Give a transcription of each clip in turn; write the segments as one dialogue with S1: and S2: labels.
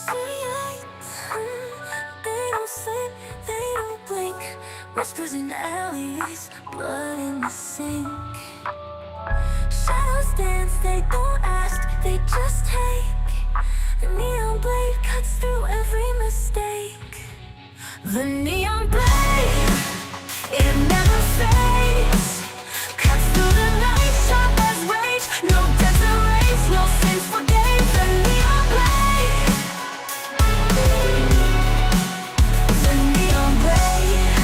S1: sleep, they don't sleep, they don't blink. Whispers in alleys, blood in the sink. Shadows dance, they don't ask, they just take. The neon blade cuts through every mistake. The neon blade, it never fades. Cuts through the night, sharp as rage. No desert race, no sins forgave. The neon blade, the neon blade.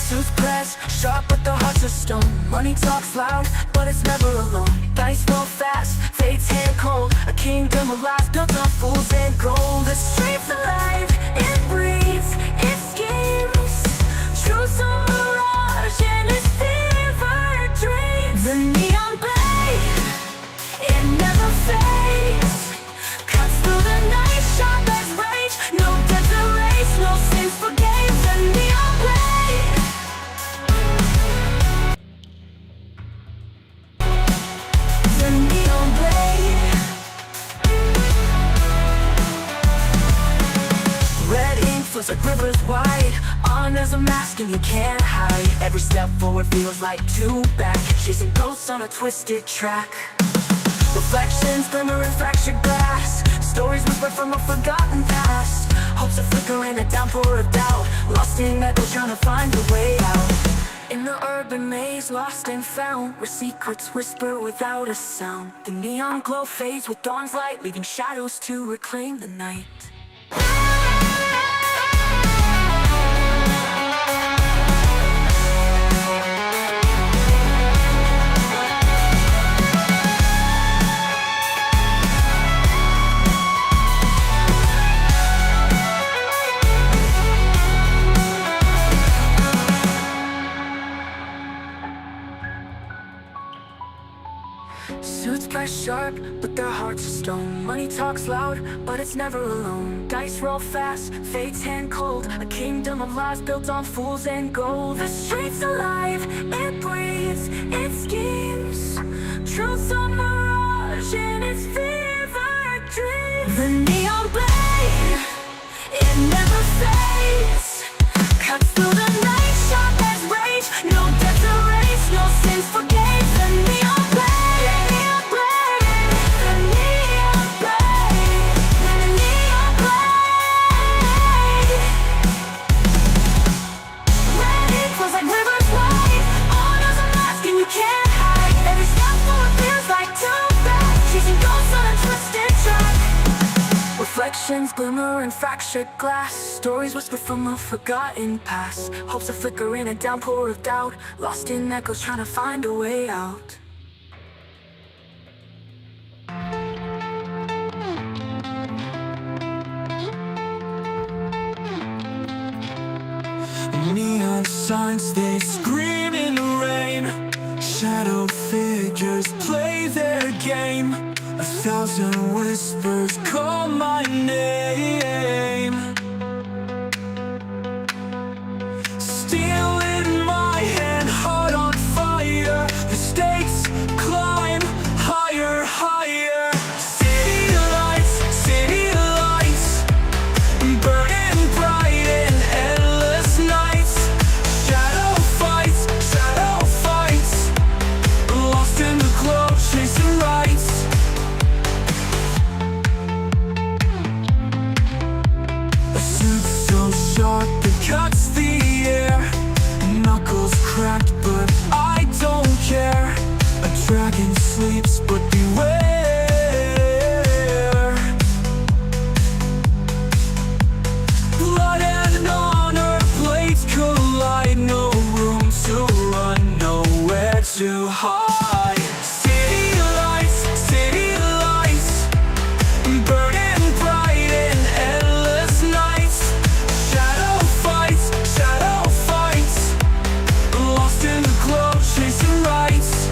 S1: Suits press, sharp but the heart's of stone. Money talks loud, but it's never alone. Dice roll fast, fate's hand cold. A kingdom of lies built on fools and gold. The street's alive, it breathes, it schemes. Truth's a mirage and it's fever dreams. The neon blade, it never fades. Cuts through the night, sharp as rage. No desert race, no sins forgave. The neon blade, the neon blade. Red ink flows like rivers wide. Honor's a mask and you can't hide. Every step forward feels like two back. Chasing ghosts on a twisted track. Reflections glimmer in fractured glass. Stories whispered from a forgotten past. Hopes a flicker in a downpour of doubt. Lost in echoes trying to find a way out. In the urban maze, lost and found, where secrets whisper without a sound. The neon glow fades with dawn's light, leaving shadows to reclaim the night. Suits press sharp, but their hearts are stone. Money talks loud, but it's never alone. Dice roll fast, fate's hand cold. A kingdom of lies built on fools and gold. The street's alive, it breathes, it schemes. Truth's a mirage and it's fever dreams. The neon blade, it never fades. Cuts through the night, sharp as rage. No desert race, no sins forgave. The neon blade, reflections glimmer in fractured glass. Stories whisper from a forgotten past. Hopes a flicker in a downpour of doubt. Lost in echoes trying to find a way out.
S2: Neon signs, they scream in the rain. Shadow figures play their game. 1,000 whispers call my name. Steel in my hand, heart on fire. The stakes climb higher, higher. City lights, burning bright in endless nights. Shadow fights, lost in the glow, chasing rights. Sharp, it cuts the air. Knuckles cracked, but I don't care. A dragon sleeps, but beware. Blood and honor, blades collide. No room to run, nowhere to hide. City lights, burning bright in endless nights. Shadow fights, lost in the glow, chasing rights.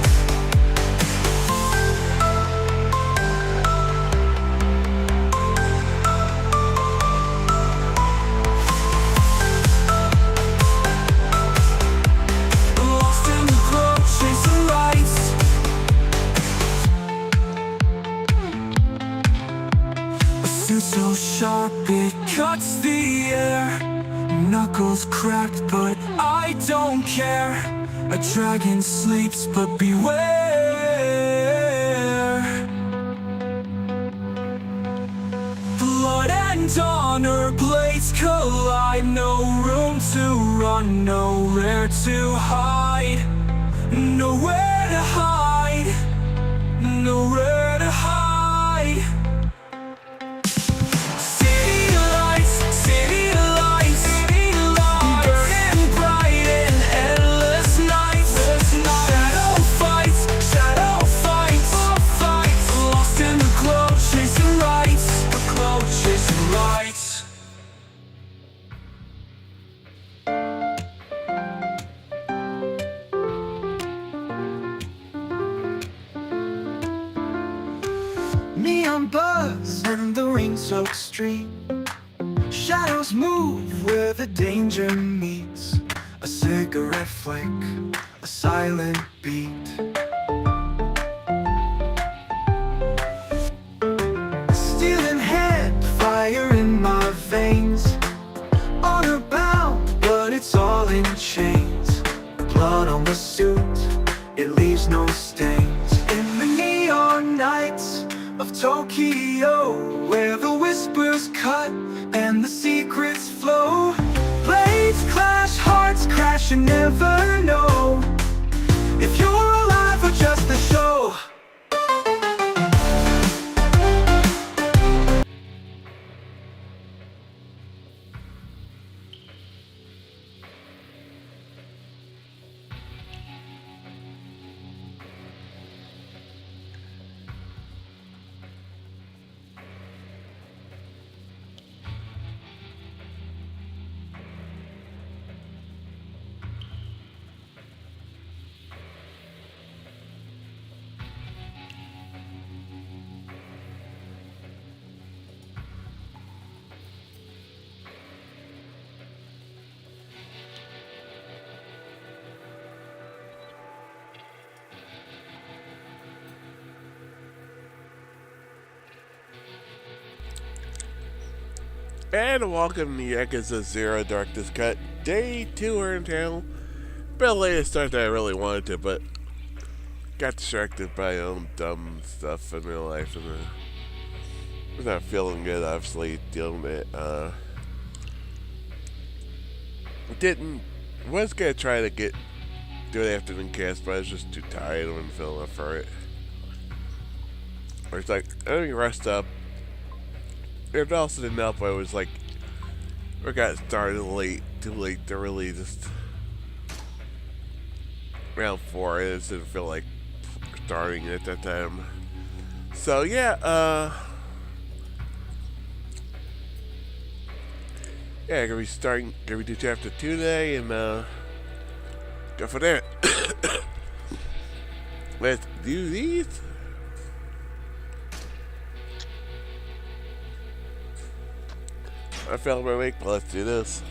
S2: Suit so sharp it cuts the air. Knuckles cracked but I don't care. A dragon sleeps but beware. Blood and honor, blades collide. No room to run, nowhere to hide. Nowhere to hide. Nowhere to hide. City lights, city lights, city lights, burning bright in endless nights. Shadow fights, lost in the glow, chasing lights, the glow, chasing lights. Neon buzz and the rain-soaked street. Shadows move where the danger meets. A cigarette flick, a silent beat. Steel in hand, fire in my veins. Honor bound, but it's all in chains. Blood on the suit, it leaves no stains. In the neon nights of Tokyo, where the whispers cut and the secrets flow. Blades clash, hearts crash, you never know if you're alive or just a show.
S3: And welcome to Yakuza 0 Darkness Cut. Day 2 are in town. Been a later start than I really wanted to, but got distracted by dumb stuff in real life and was not feeling good, obviously, dealing with it. Was gonna try to do an afternoon cast, but I was just too tired. I wasn't feeling up for it. Or it's like, let me rest up. It also didn't help. I was like, we got started late, too late to really just round 4. I just didn't feel like starting at that time. So yeah, gonna be do chapter 2 today and go for that. Let's do these. I failed my week, but let's do this.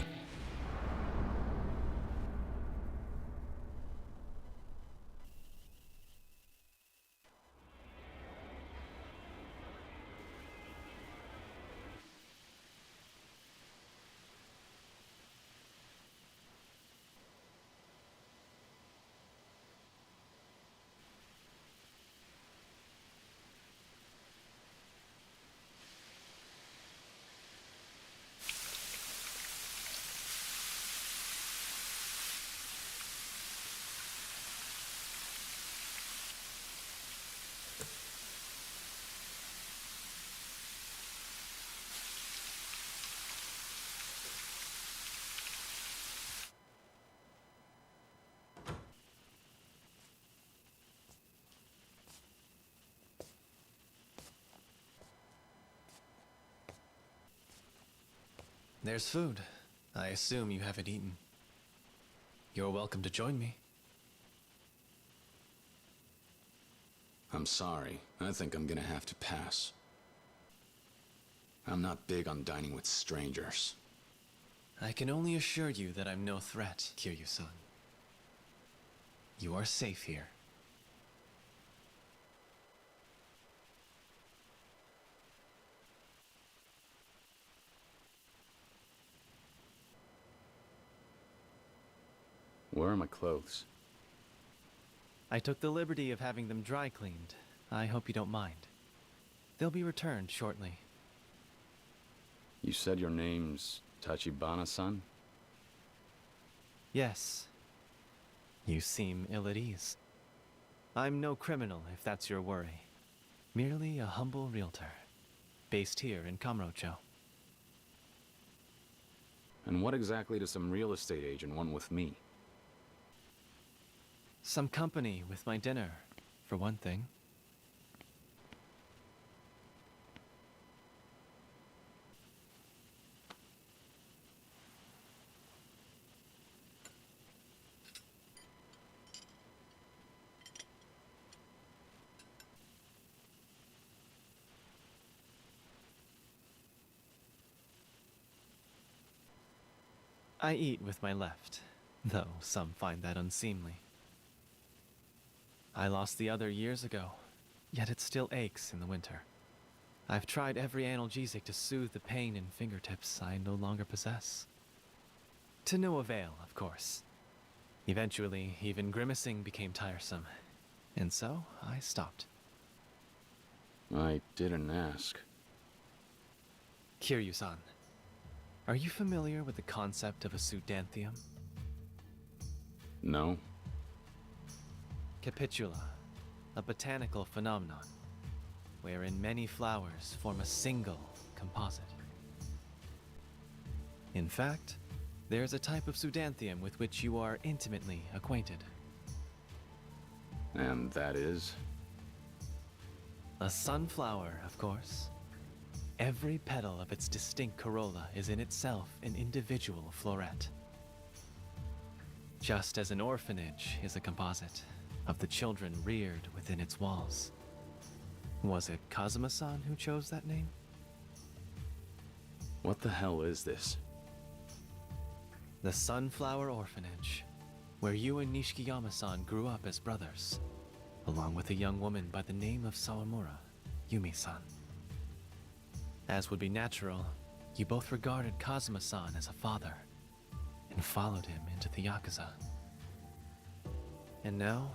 S4: There's food. I assume you haven't eaten. You're welcome to join me.
S5: I'm sorry. I think I'm gonna have to pass. I'm not big on dining with strangers.
S4: I can only assure you that I'm no threat, Kiryu-san. You are safe here.
S5: Where are my clothes?
S4: I took the liberty of having them dry cleaned. I hope you don't mind. They'll be returned shortly.
S5: You said your name's Tachibana-san?
S4: Yes. You seem ill at ease. I'm no criminal, if that's your worry. Merely a humble realtor, based here in Kamurocho.
S5: And what exactly does some real estate agent want with me?
S4: Some company with my dinner, for one thing. I eat with my left, though some find that unseemly. I lost the other years ago, yet it still aches in the winter. I've tried every analgesic to soothe the pain in fingertips I no longer possess. To no avail, of course. Eventually, even grimacing became tiresome, and so I stopped.
S5: I didn't ask.
S4: Kiryu-san, are you familiar with the concept of a pseudanthium?
S5: No?
S4: Capitula, a botanical phenomenon, wherein many flowers form a single composite. In fact, there's a type of pseudanthium with which you are intimately acquainted.
S5: And that is?
S4: A sunflower, of course. Every petal of its distinct corolla is in itself an individual floret. Just as an orphanage is a composite of the children reared within its walls. Was it Kazuma-san who chose that name?
S5: What the hell is this?
S4: The Sunflower Orphanage, where you and Nishikiyama-san grew up as brothers, along with a young woman by the name of Sawamura, Yumi-san. As would be natural, you both regarded Kazuma-san as a father, and followed him into the Yakuza. And now,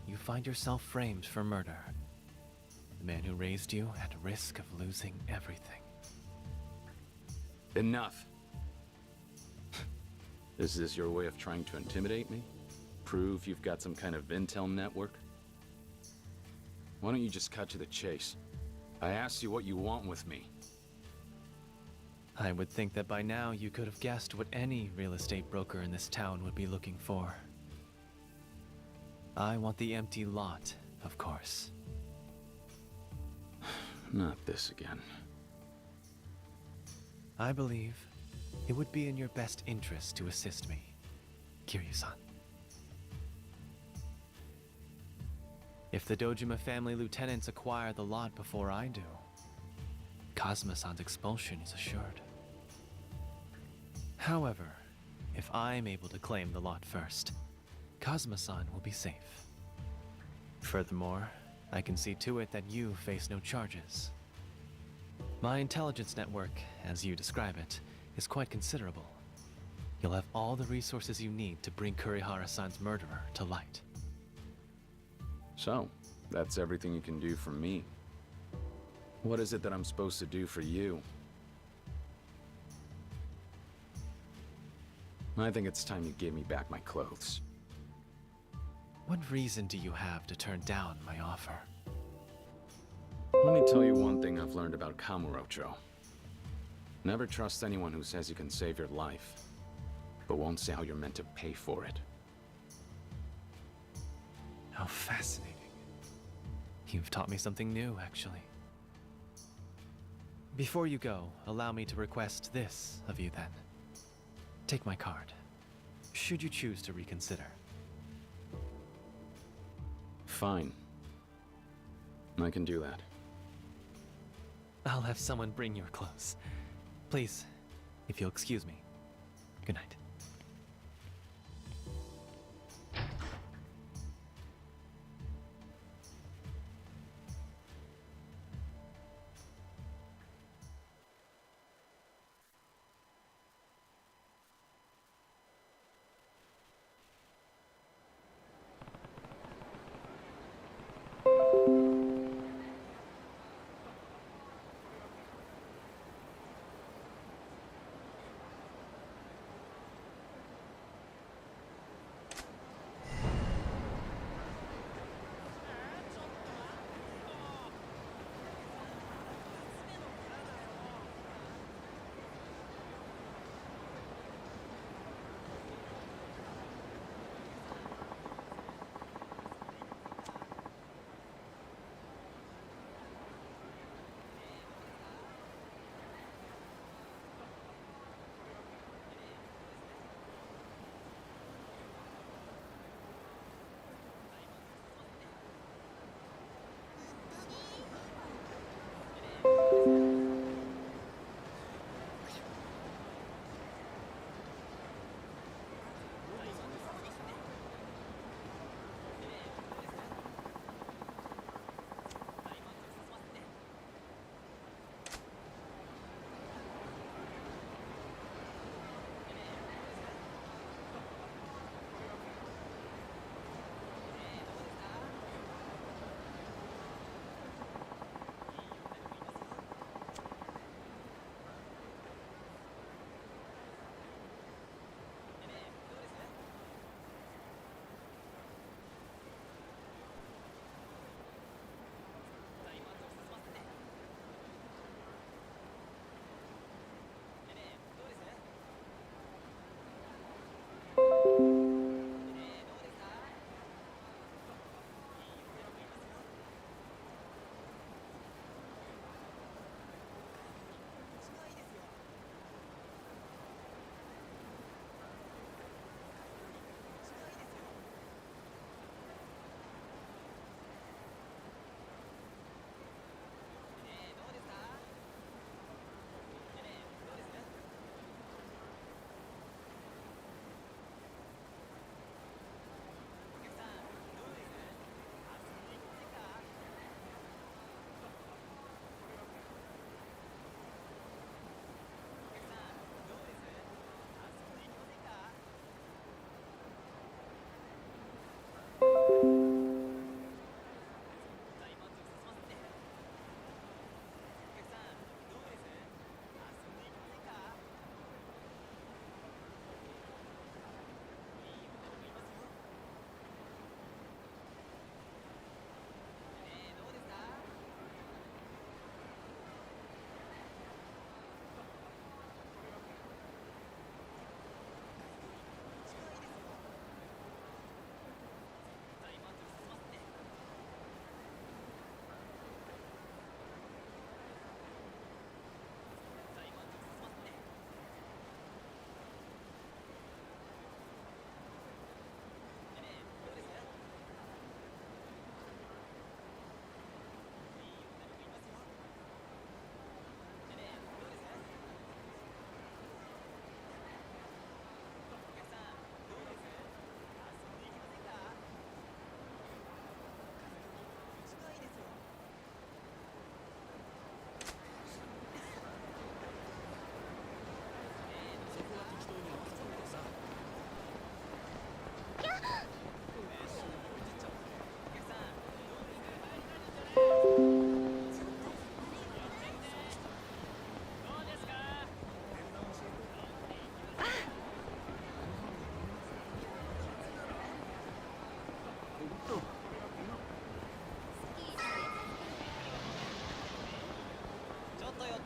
S4: you find yourself framed for murder. The man who raised you at risk of losing everything.
S5: Enough! Is this your way of trying to intimidate me? Prove you've got some kind of intel network? Why don't you just cut to the chase? I asked you what you want with me.
S4: I would think that by now you could have guessed what any real estate broker in this town would be looking for. I want the empty lot, of course.
S5: Not this again.
S4: I believe it would be in your best interest to assist me, Kiryu-san. If the Dojima family lieutenants acquire the lot before I do, Kazuma-san's expulsion is assured. However, if I'm able to claim the lot first, Kazuma-san will be safe. Furthermore, I can see to it that you face no charges. My intelligence network, as you describe it, is quite considerable. You'll have all the resources you need to bring Kurihara-san's murderer to light.
S5: So, that's everything you can do for me. What is it that I'm supposed to do for you? I think it's time you gave me back my clothes.
S4: What reason do you have to turn down my offer?
S5: Let me tell you one thing I've learned about Kamurocho. Never trust anyone who says you can save your life, but won't say how you're meant to pay for it.
S4: How fascinating. You've taught me something new, actually. Before you go, allow me to request this of you then. Take my card, should you choose to reconsider.
S5: Fine. I can do that.
S4: I'll have someone bring your clothes. Please, if you'll excuse me. Good night.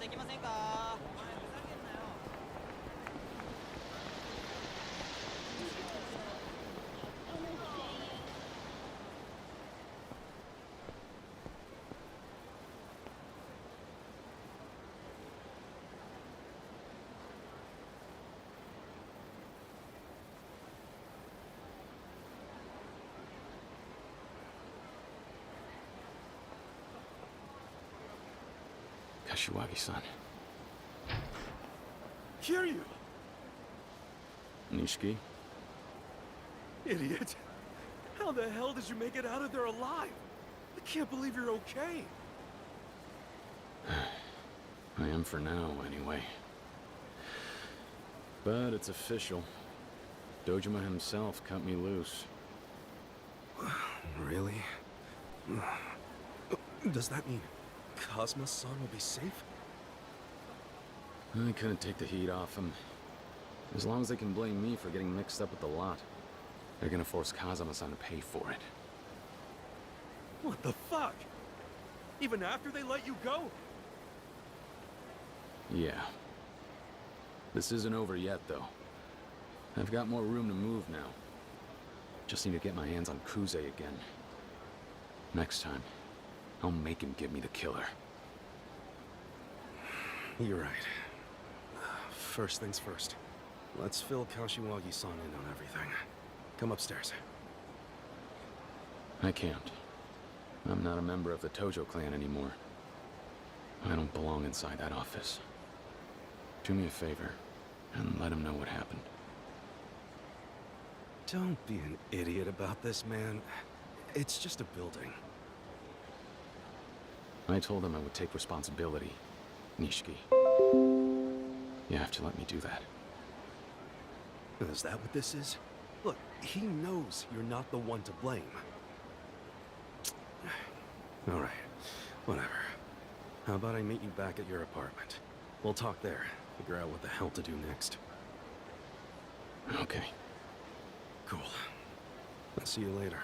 S6: できませんか。
S5: Kashiwagi-san.
S7: Kiryu!
S5: Nishiki?
S7: Idiot! How the hell did you make it out of there alive? I can't believe you're okay.
S5: I am for now, anyway. But it's official. Dojima himself cut me loose.
S7: Really? Does that mean Cosmo-san will be safe?
S5: I couldn't take the heat off him. As long as they can blame me for getting mixed up with the lot, they're gonna force Kazama-san to pay for it.
S7: What the fuck? Even after they let you go?
S5: Yeah. This isn't over yet, though. I've got more room to move now. Just need to get my hands on Kuze again. Next time, I'll make him give me the killer.
S7: You're right. First things first. Let's fill Kashiwagi-san in on everything. Come upstairs.
S5: I can't. I'm not a member of the Tojo clan anymore. I don't belong inside that office. Do me a favor, and let him know what happened.
S7: Don't be an idiot about this, man. It's just a building.
S5: I told him I would take responsibility, Nishiki. You have to let me do that.
S7: Is that what this is? Look, he knows you're not the one to blame. All right, whatever. How about I meet you back at your apartment? We'll talk there, figure out what the hell to do next.
S5: Okay.
S7: Cool. I'll see you later.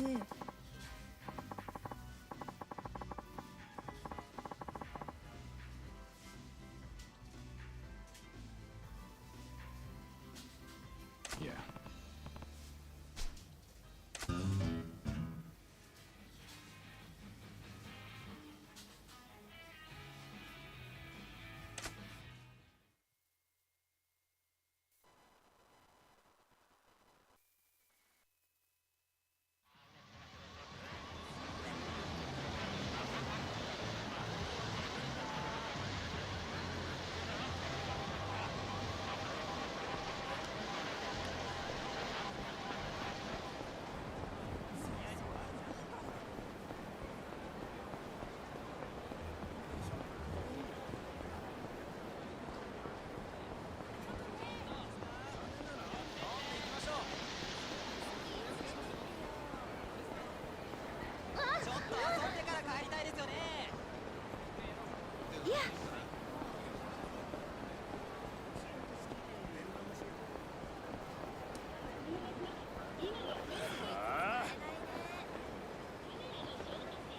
S5: Yeah.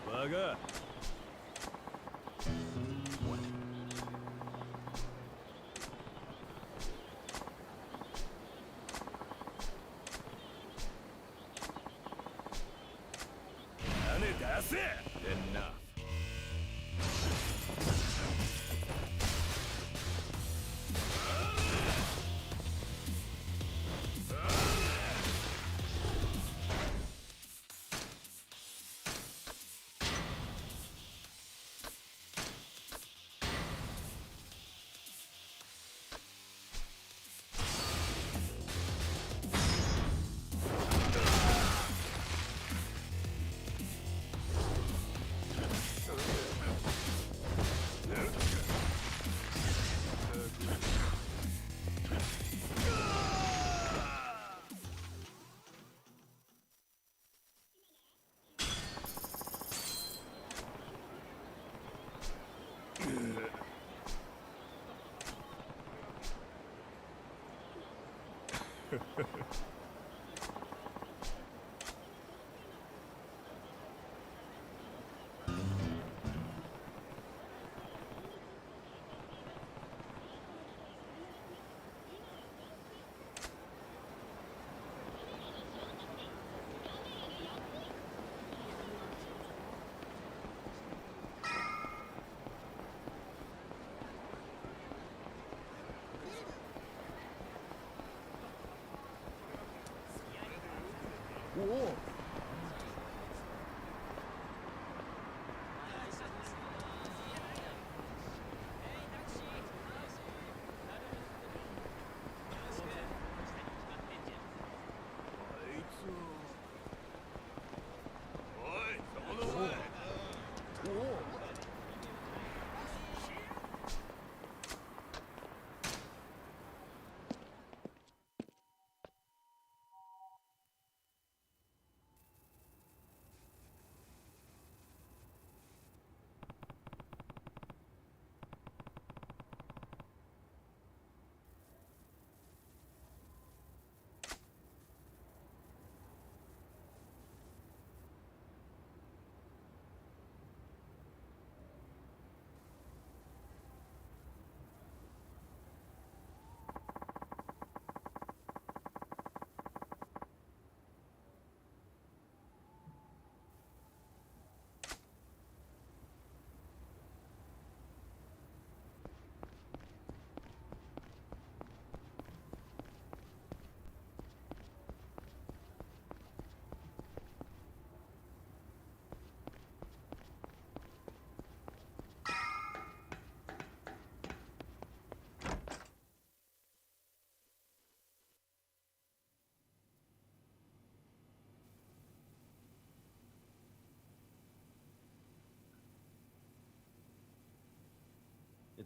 S7: Bugger. Enough.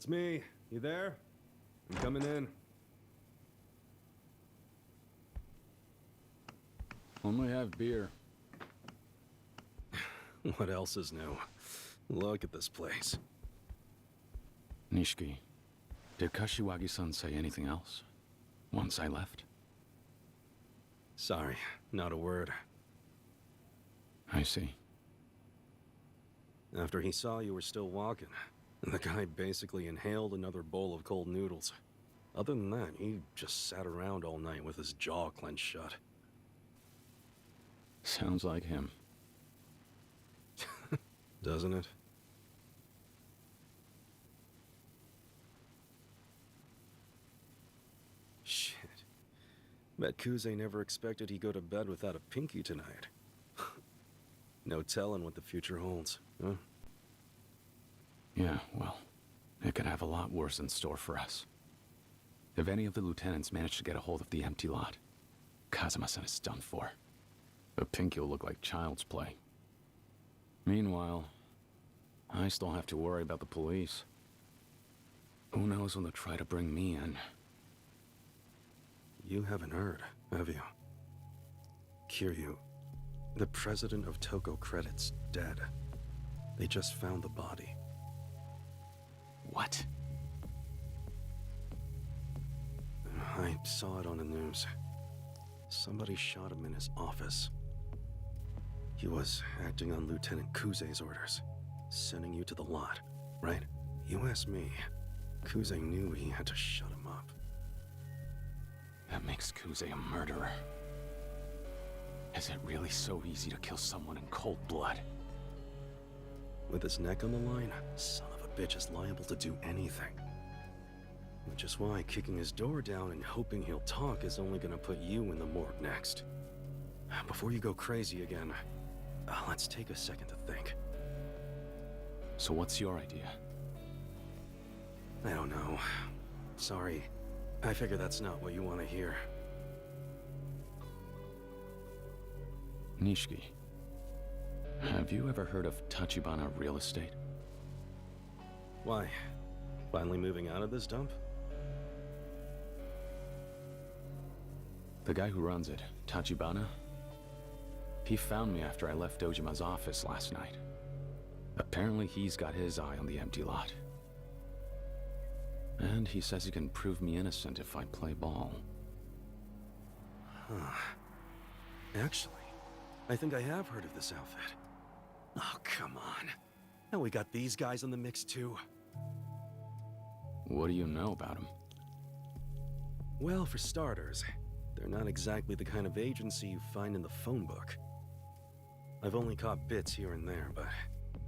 S7: It's me. You there? I'm coming in.
S5: Only have beer.
S7: What else is new? Look at this place.
S5: Nishiki, did Kashiwagi-san say anything else? Once I left?
S7: Sorry, not a word.
S5: I see.
S7: After he saw you were still walking, the guy basically inhaled another bowl of cold noodles. Other than that, he just sat around all night with his jaw clenched shut.
S5: Sounds like him.
S7: Doesn't it? Shit. Bet Kuze never expected he'd go to bed without a pinky tonight. No telling what the future holds, huh?
S5: Yeah, well, it could have a lot worse in store for us. If any of the lieutenants manage to get a hold of the empty lot, Kazuma-san is done for. A pinky will look like child's play. Meanwhile, I still have to worry about the police. Who knows when they'll try to bring me in?
S7: You haven't heard, have you? Kiryu, the president of Toko Credit's dead. They just found the body.
S5: What?
S7: I saw it on the news. Somebody shot him in his office. He was acting on Lieutenant Kuze's orders, sending you to the lot, right? You asked me. Kuze knew he had to shut him up.
S5: That makes Kuze a murderer. Is it really so easy to kill someone in cold blood?
S7: With his neck on the line, son of a bitch is liable to do anything. Which is why kicking his door down and hoping he'll talk is only gonna put you in the morgue next. Before you go crazy again, let's take a second to think.
S5: So what's your idea?
S7: I don't know. Sorry. I figure that's not what you want to hear.
S5: Nishiki, have you ever heard of Tachibana Real Estate?
S7: Why? Finally moving out of this dump?
S5: The guy who runs it, Tachibana, he found me after I left Dojima's office last night. Apparently he's got his eye on the empty lot. And he says he can prove me innocent if I play ball.
S7: Huh. Actually, I think I have heard of this outfit. Oh, come on. Now we got these guys in the mix too.
S5: What do you know about him?
S7: Well, for starters, they're not exactly the kind of agency you find in the phone book. I've only caught bits here and there, but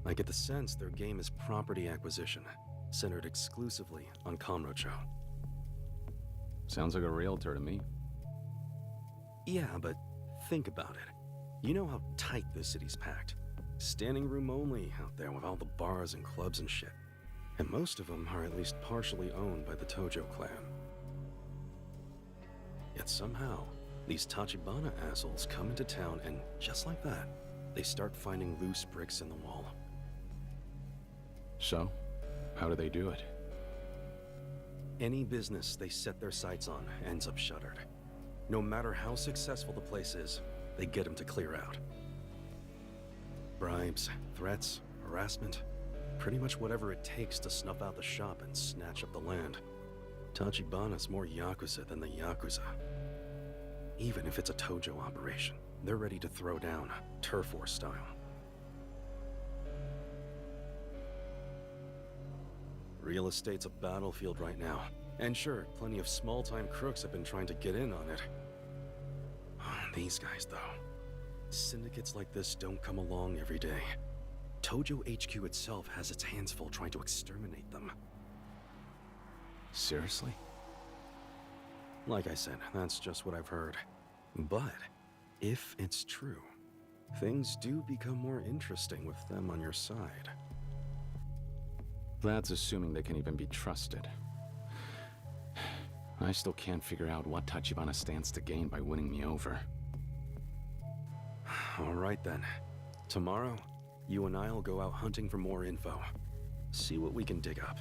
S7: I get the sense their game is property acquisition, centered exclusively on Kamurocho.
S5: Sounds like a realtor to me.
S7: Yeah, but think about it. You know how tight this city's packed. Standing room only out there with all the bars and clubs and shit. And most of them are at least partially owned by the Tojo clan. Yet somehow, these Tachibana assholes come into town and, just like that, they start finding loose bricks in the wall.
S5: So, how do they do it?
S7: Any business they set their sights on ends up shuttered. No matter how successful the place is, they get them to clear out. Bribes, threats, harassment, pretty much whatever it takes to snuff out the shop and snatch up the land. Tachibana's more Yakuza than the Yakuza. Even if it's a Tojo operation, they're ready to throw down, turf war style. Real estate's a battlefield right now. And sure, plenty of small-time crooks have been trying to get in on it. These guys, though. Syndicates like this don't come along every day. Tojo HQ itself has its hands full trying to exterminate them.
S5: Seriously?
S7: Like I said, that's just what I've heard. But, if it's true, things do become more interesting with them on your side.
S5: That's assuming they can even be trusted. I still can't figure out what Tachibana stands to gain by winning me over.
S7: All right then. Tomorrow, you and I'll go out hunting for more info. See what we can dig up.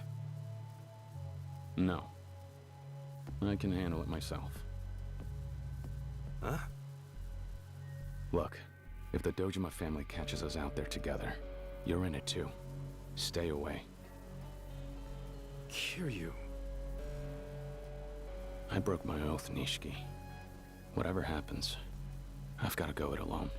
S5: No. I can handle it myself.
S7: Huh?
S5: Look, if the Dojima family catches us out there together, you're in it too. Stay away.
S7: Kiryu.
S5: I broke my oath, Nishiki. Whatever happens, I've got to go it alone.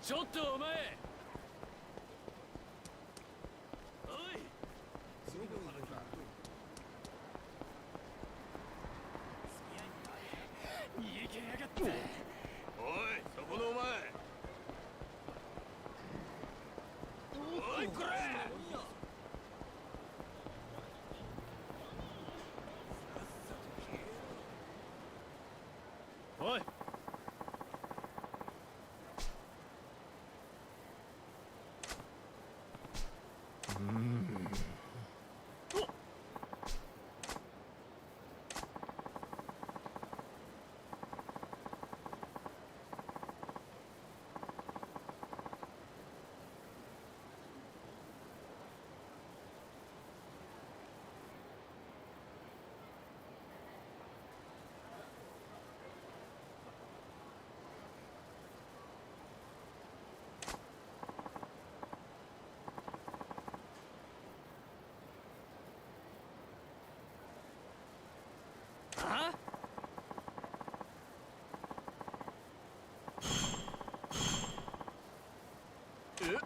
S5: ちょっとお前。おい。逃げやがった。おい、そこのお前。おい、これ。おい。あ？え？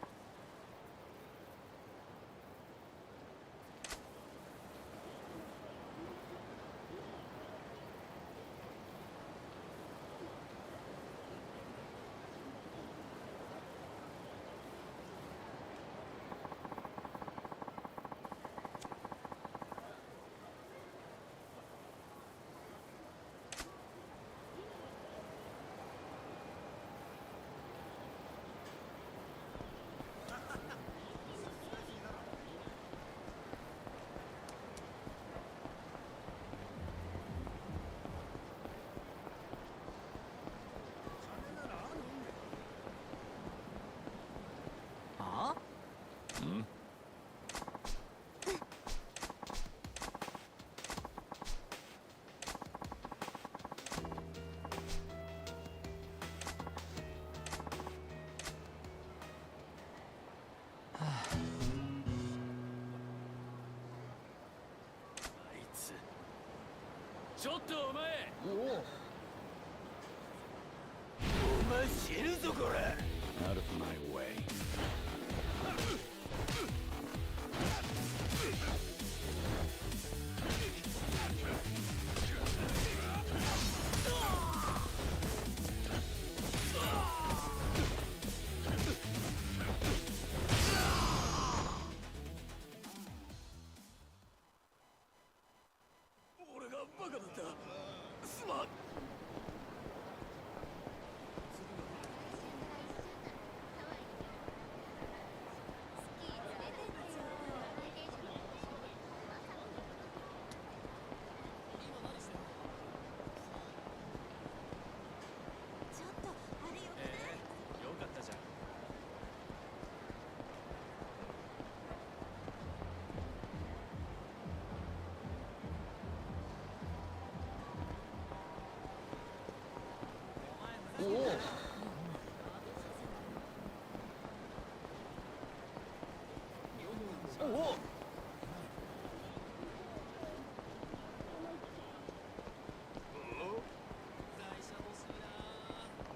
S5: ちょっとお前。お前死ぬぞこれ。Out of my way. 俺がバカだった。すまん。よかったじゃん。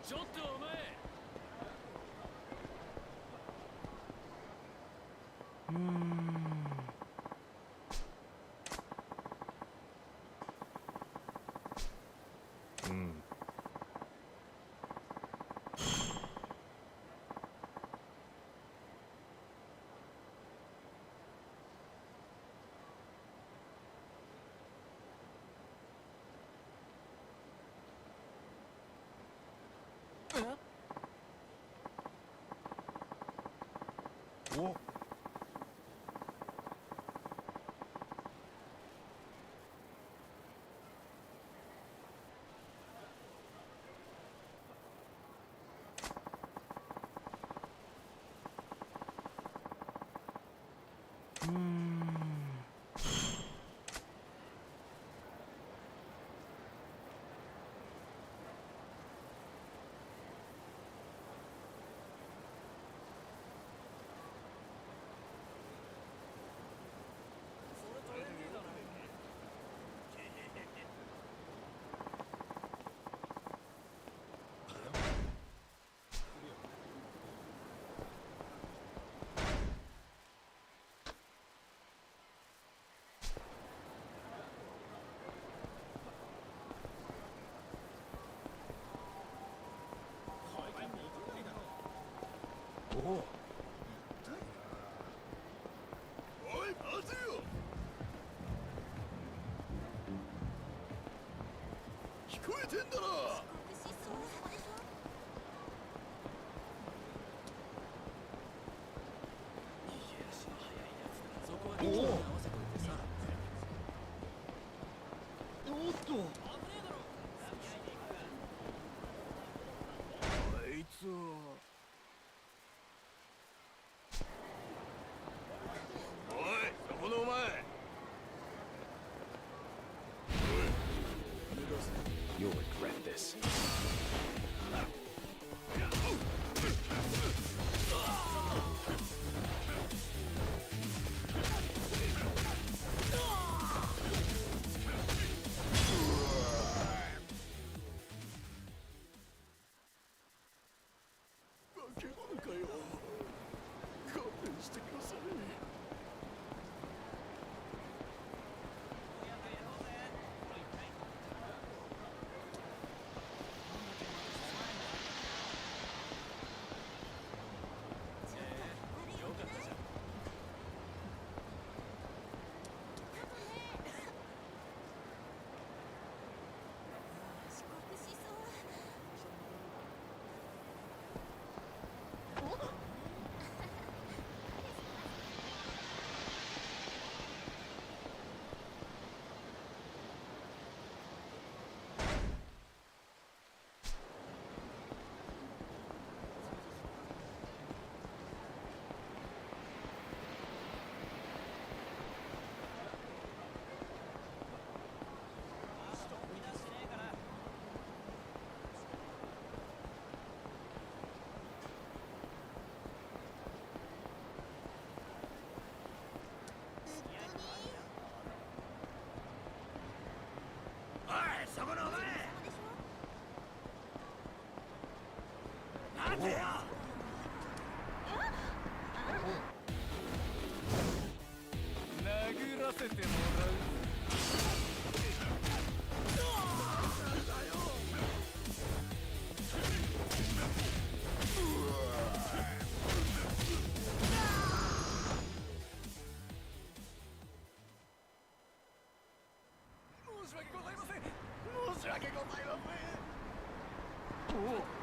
S5: ちょっとお前。
S6: 聞こえてんだろ。
S8: おっと、あいつは。
S6: おい、そこのお前。
S5: You'll regret this.
S6: 化け物かよ。勘弁してください。
S8: そこのお前。待てよ。殴らせてもらう。申し訳ございません。申し訳ございません。おお。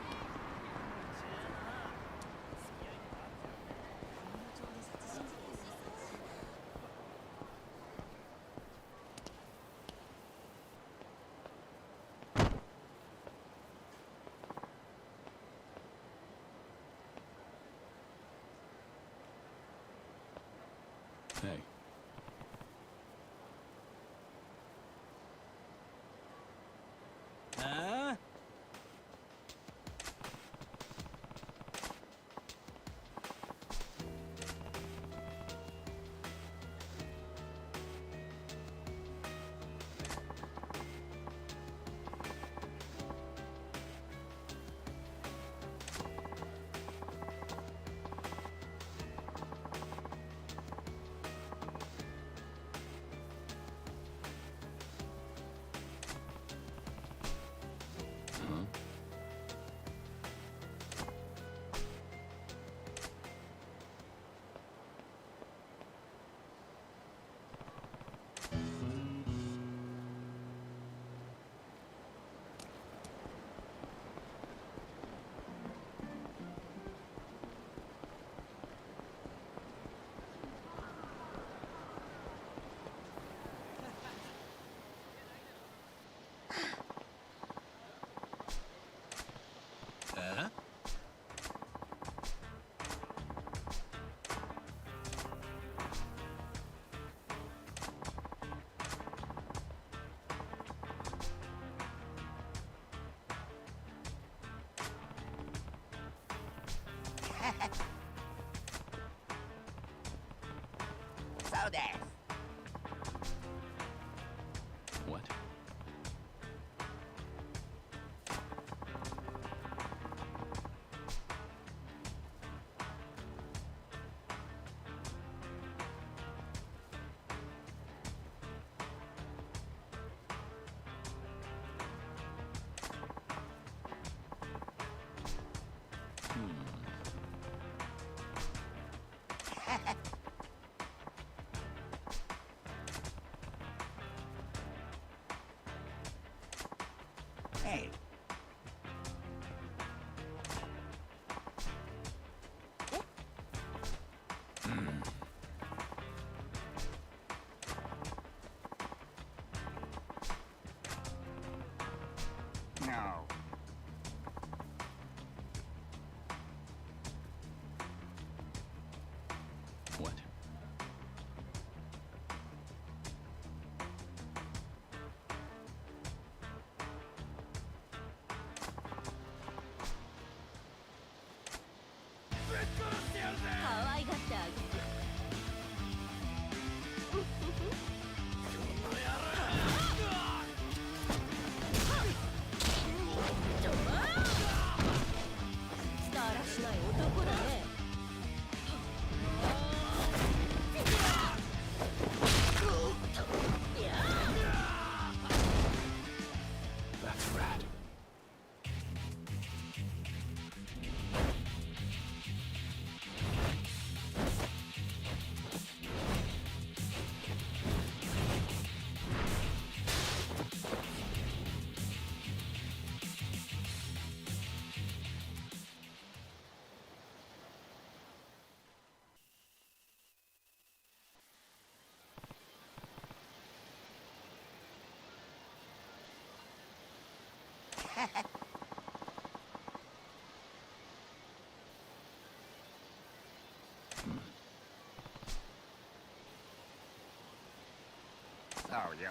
S6: Oh, yeah?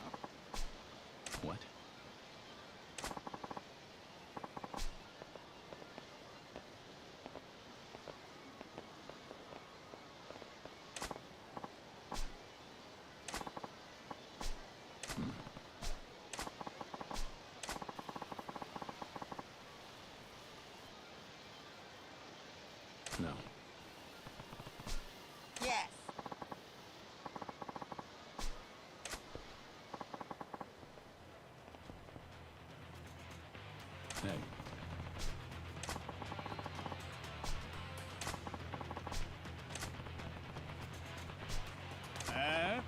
S5: What? No.
S6: Yes.
S5: Hey.
S8: Huh?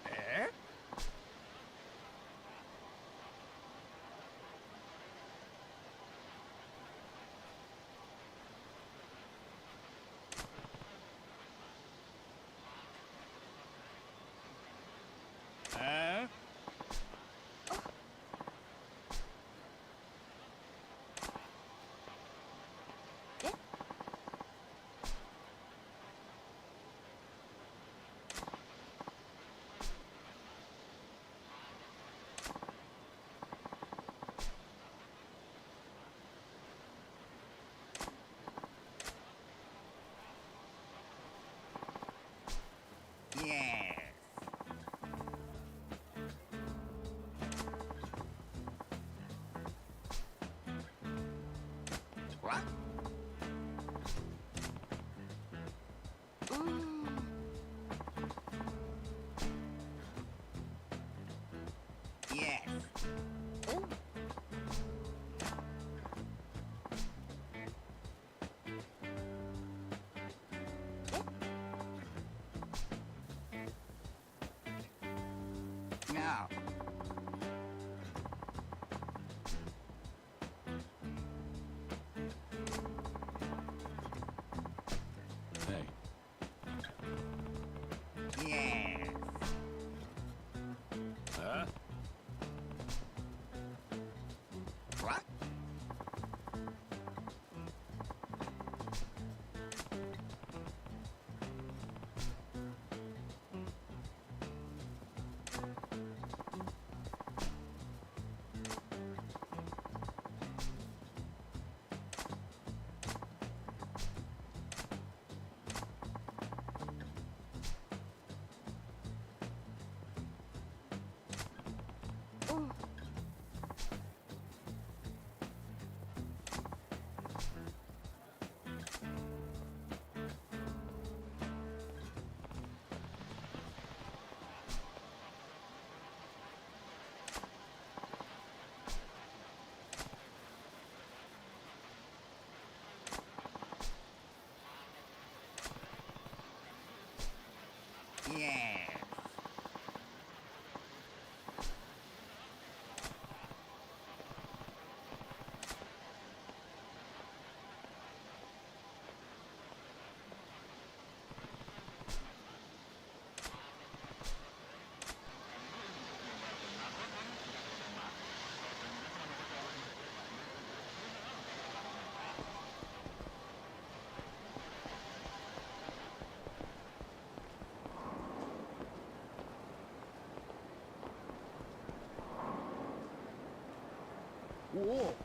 S8: Eh? Huh? Yes. What? Yes. No.
S5: Hey.
S6: Yes.
S5: Huh?
S6: What?
S8: Yes.
S6: Whoa.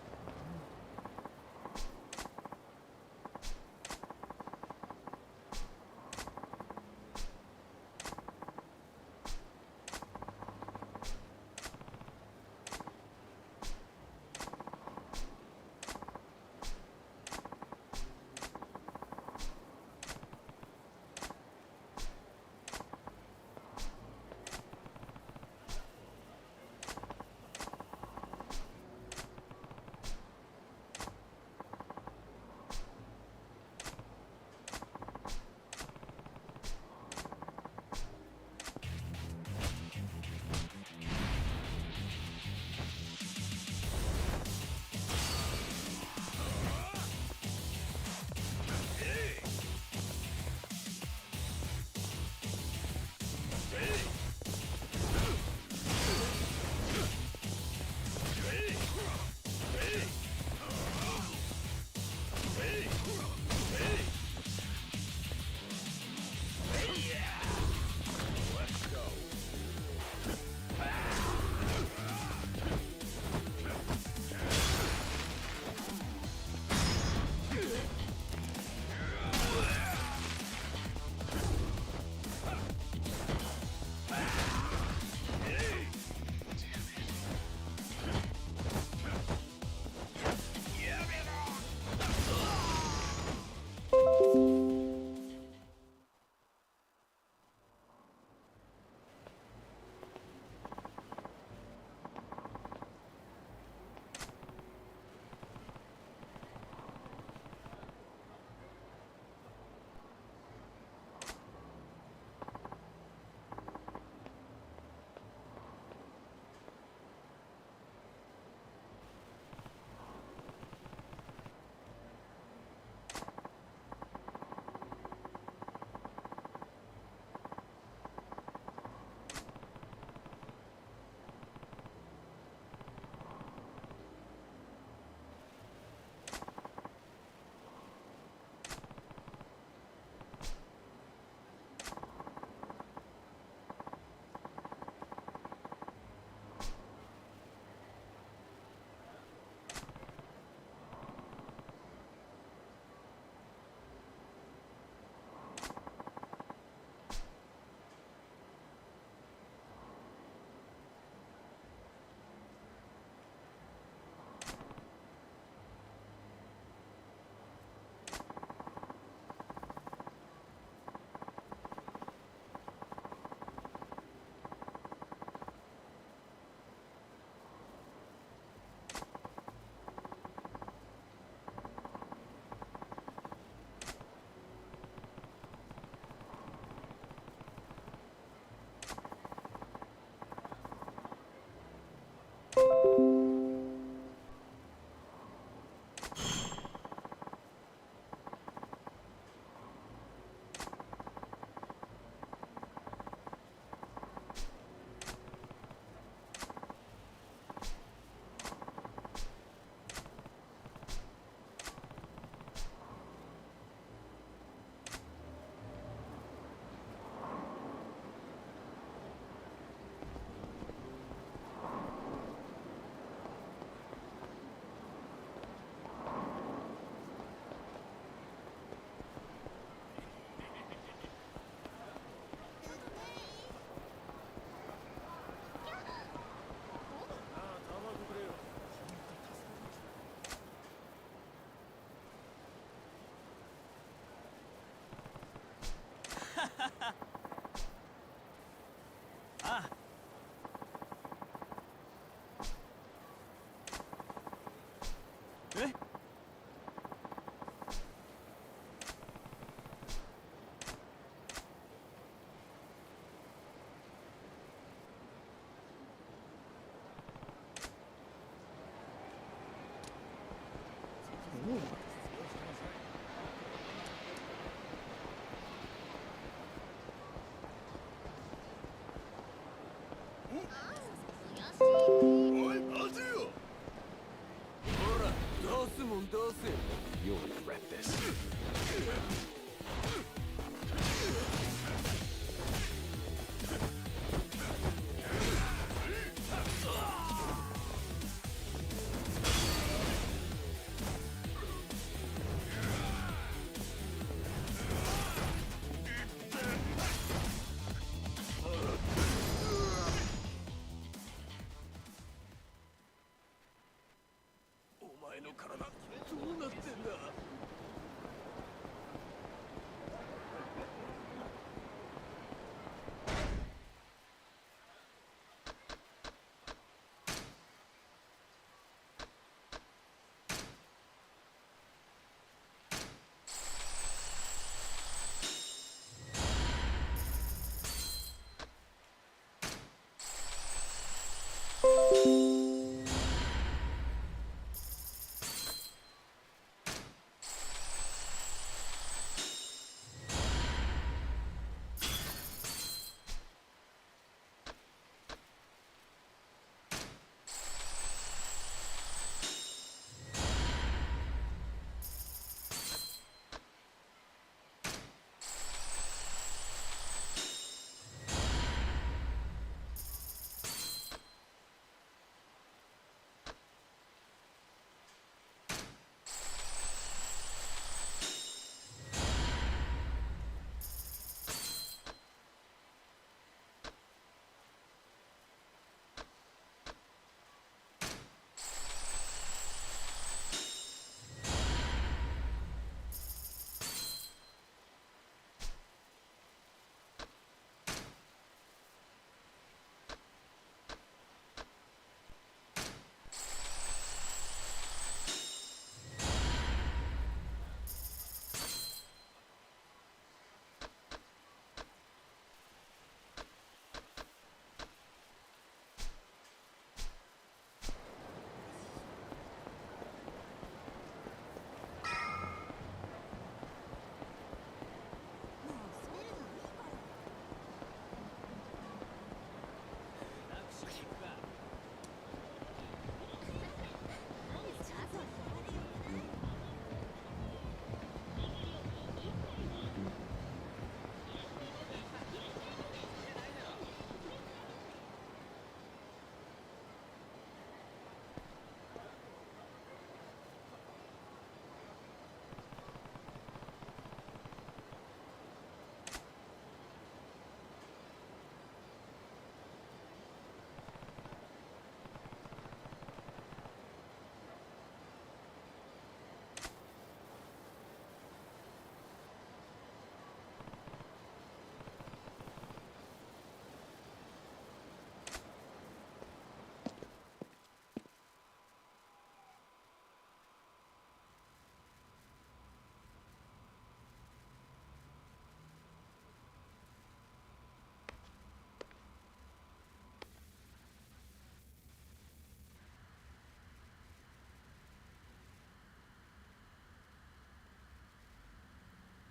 S6: 前の体どうなってんだ。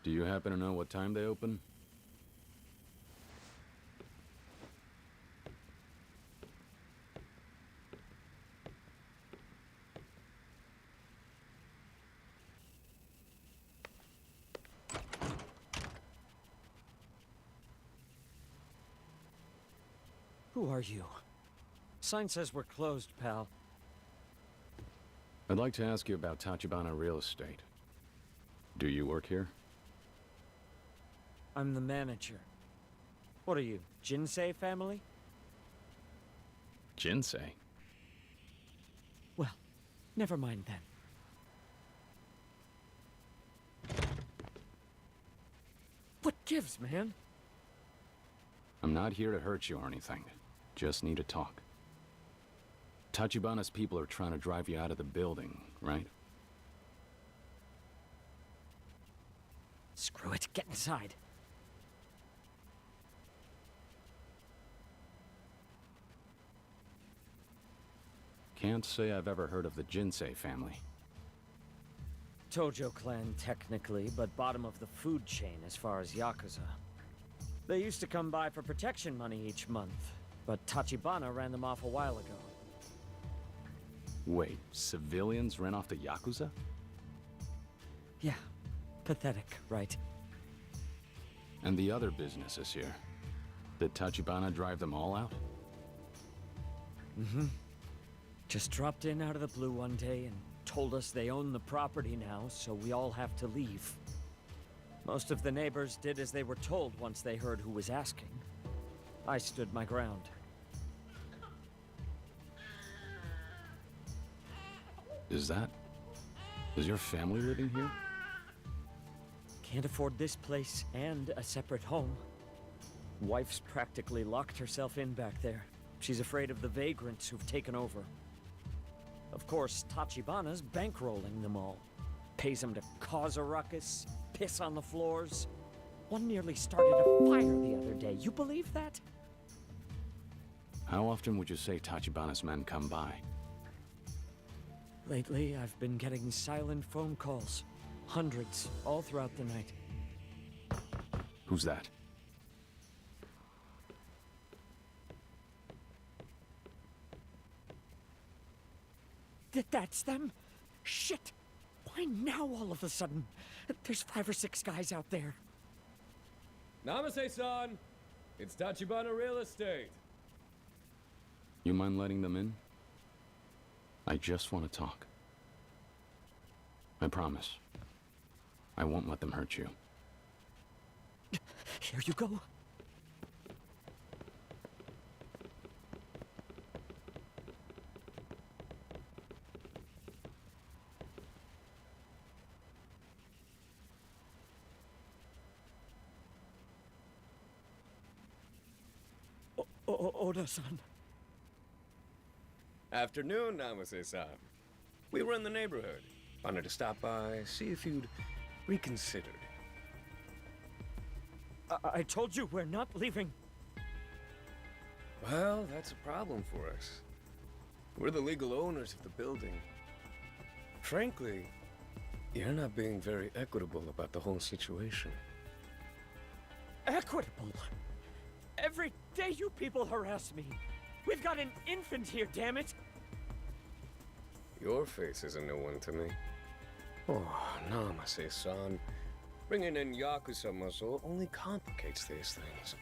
S5: Do you happen to know what time they open?
S9: Who are you? Sign says we're closed, pal.
S5: I'd like to ask you about Tachibana Real Estate. Do you work here?
S9: I'm the manager. What are you, Jinsei family?
S5: Jinsei?
S9: Well, never mind then. What gives, man?
S5: I'm not here to hurt you or anything. Just need to talk. Tachibana's people are trying to drive you out of the building, right?
S9: Screw it, get inside.
S5: Can't say I've ever heard of the Jinsei family.
S9: Tojo clan, technically, but bottom of the food chain as far as Yakuza. They used to come by for protection money each month, but Tachibana ran them off a while ago.
S5: Wait, civilians ran off the Yakuza?
S9: Yeah, pathetic, right?
S5: And the other businesses here? Did Tachibana drive them all out?
S9: Mm-hmm. Just dropped in out of the blue one day and told us they own the property now, so we all have to leave. Most of the neighbors did as they were told once they heard who was asking. I stood my ground.
S5: Is that Is your family living here?
S9: Can't afford this place and a separate home. Wife's practically locked herself in back there. She's afraid of the vagrants who've taken over. Of course, Tachibana's bankrolling them all. Pays them to cause a ruckus, piss on the floors. One nearly started a fire the other day. You believe that?
S5: How often would you say Tachibana's men come by?
S9: Lately, I've been getting silent phone calls. Hundreds, all throughout the night.
S5: Who's that?
S9: That's them? Shit! Why now all of a sudden? There's 5 or 6 guys out there.
S6: Namaste-san! It's Tachibana Real Estate.
S5: You mind letting them in? I just want to talk. I promise. I won't let them hurt you.
S9: Here you go. Oda-san.
S6: Afternoon, Namaste-san. We were in the neighborhood. Wanted to stop by, see if you'd reconsidered.
S9: I told you we're not leaving.
S6: Well, that's a problem for us. We're the legal owners of the building. Frankly, you're not being very equitable about the whole situation.
S9: Equitable? Every day you people harass me. We've got an infant here, damn it!
S6: Your face is a new one to me. Oh, Namaste-san. Bringing in Yakuza muscle only complicates these things.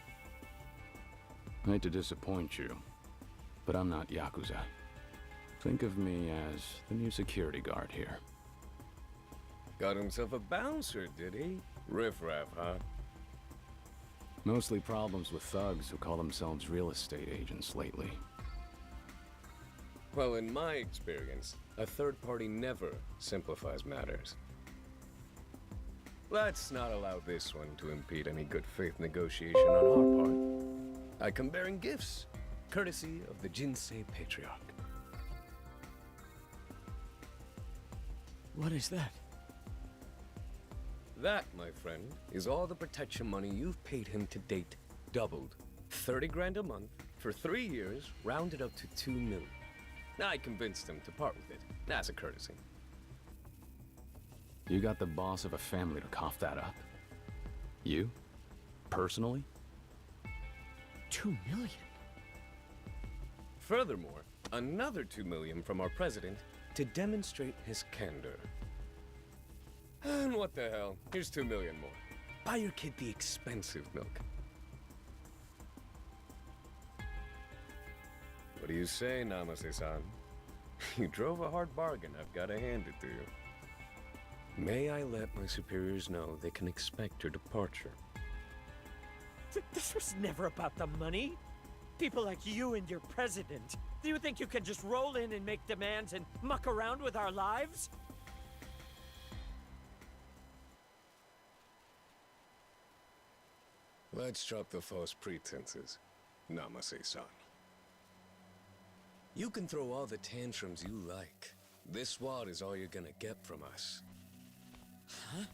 S5: I hate to disappoint you, but I'm not Yakuza. Think of me as the new security guard here.
S6: Got himself a bouncer, did he? Riff-raff, huh?
S5: Mostly problems with thugs who call themselves real estate agents lately.
S6: Well, in my experience, a third party never simplifies matters. Let's not allow this one to impede any good faith negotiation on our part. I come bearing gifts, courtesy of the Jinsei Patriarch.
S9: What is that?
S6: That, my friend, is all the protection money you've paid him to date, doubled. 30 grand a month, for 3 years, rounded up to 2 million. I convinced him to part with it, as a courtesy.
S5: You got the boss of a family to cough that up? You? Personally?
S9: 2 million?
S6: Furthermore, another 2 million from our president to demonstrate his candor. And what the hell? Here's 2 million more. Buy your kid the expensive milk. What do you say, Namaste-san? You drove a hard bargain, I've got to hand it to you. May I let my superiors know they can expect your departure?
S9: This was never about the money. People like you and your president. Do you think you can just roll in and make demands and muck around with our lives?
S6: Let's drop the false pretenses, Namaste-san. You can throw all the tantrums you like. This wad is all you're gonna get from us.
S9: Huh?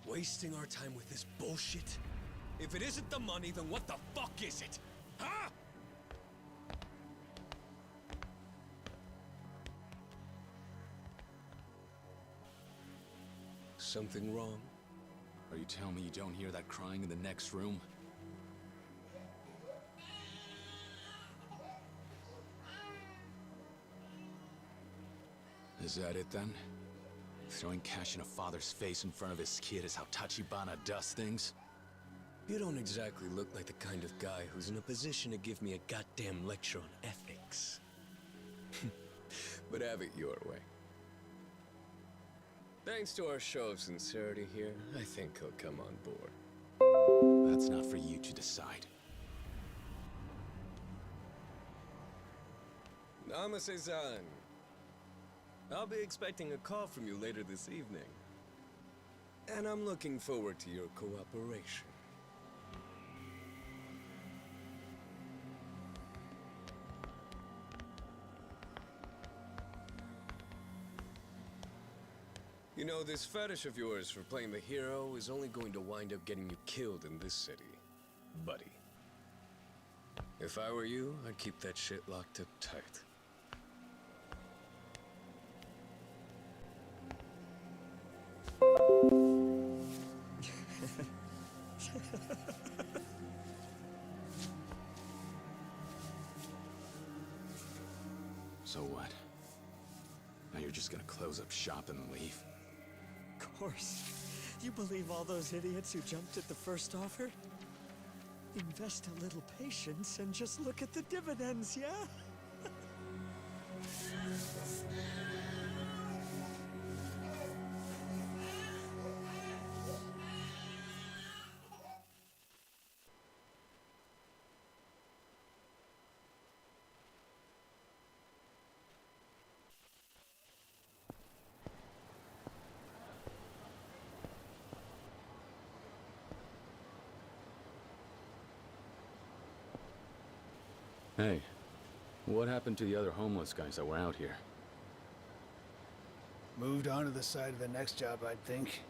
S6: Wasting our time with this bullshit? If it isn't the money, then what the fuck is it? Huh? Something wrong?
S5: Are you telling me you don't hear that crying in the next room? Is that it then? Throwing cash in a father's face in front of his kid is how Tachibana does things?
S6: You don't exactly look like the kind of guy who's in a position to give me a goddamn lecture on ethics. But have it your way. Thanks to our show of sincerity here, I think he'll come on board.
S5: That's not for you to decide.
S6: Namaste-san. I'll be expecting a call from you later this evening. And I'm looking forward to your cooperation. You know, this fetish of yours for playing the hero is only going to wind up getting you killed in this city, buddy. If I were you, I'd keep that shit locked up tight.
S5: So what? Now you're just gonna close up shop and leave?
S9: Of course. You believe all those idiots who jumped at the first offer? Invest a little patience and just look at the dividends, yeah?
S5: Hey, what happened to the other homeless guys that were out here?
S10: Moved on to the side of the next job, I'd think.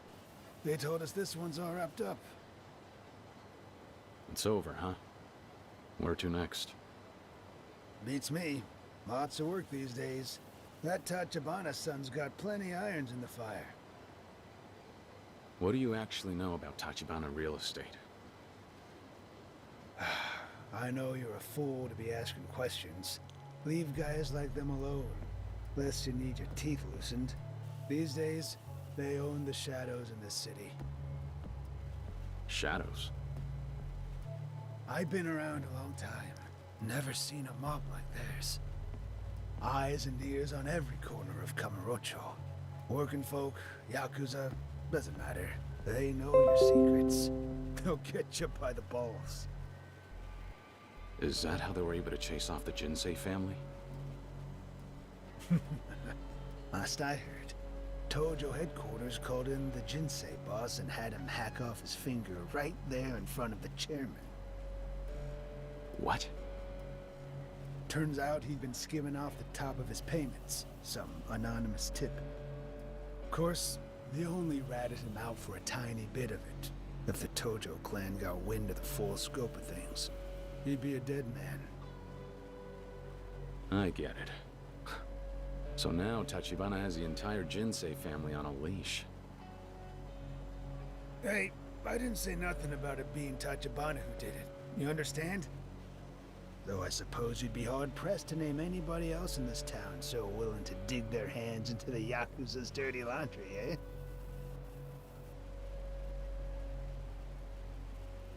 S10: They told us this one's all wrapped up.
S5: It's over, huh? Where to next?
S10: Beats me. Lots of work these days. That Tachibana son's got plenty irons in the fire.
S5: What do you actually know about Tachibana real estate?
S10: I know you're a fool to be asking questions. Leave guys like them alone, lest you need your teeth loosened. These days, they own the shadows in this city.
S5: Shadows?
S10: I've been around a long time. Never seen a mob like theirs. Eyes and ears on every corner of Kamurocho. Working folk, Yakuza, doesn't matter. They know your secrets. They'll get you by the balls.
S5: Is that how they were able to chase off the Jinsei family?
S10: Last I heard, Tojo headquarters called in the Jinsei boss and had him hack off his finger right there in front of the chairman.
S5: What?
S10: Turns out he'd been skimming off the top of his payments, some anonymous tip. Of course, they only ratted him out for a tiny bit of it. If the Tojo clan got wind of the full scope of things, he'd be a dead man.
S5: I get it. So now Tachibana has the entire Jinsei family on a leash.
S10: Hey, I didn't say nothing about it being Tachibana who did it. You understand? Though I suppose you'd be hard-pressed to name anybody else in this town so willing to dig their hands into the Yakuza's dirty laundry, eh?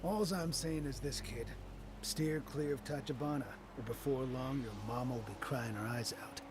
S10: Alls I'm saying is this, kid. Steer clear of Tachibana, or before long your mama will be crying her eyes out.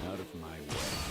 S5: Out of my way.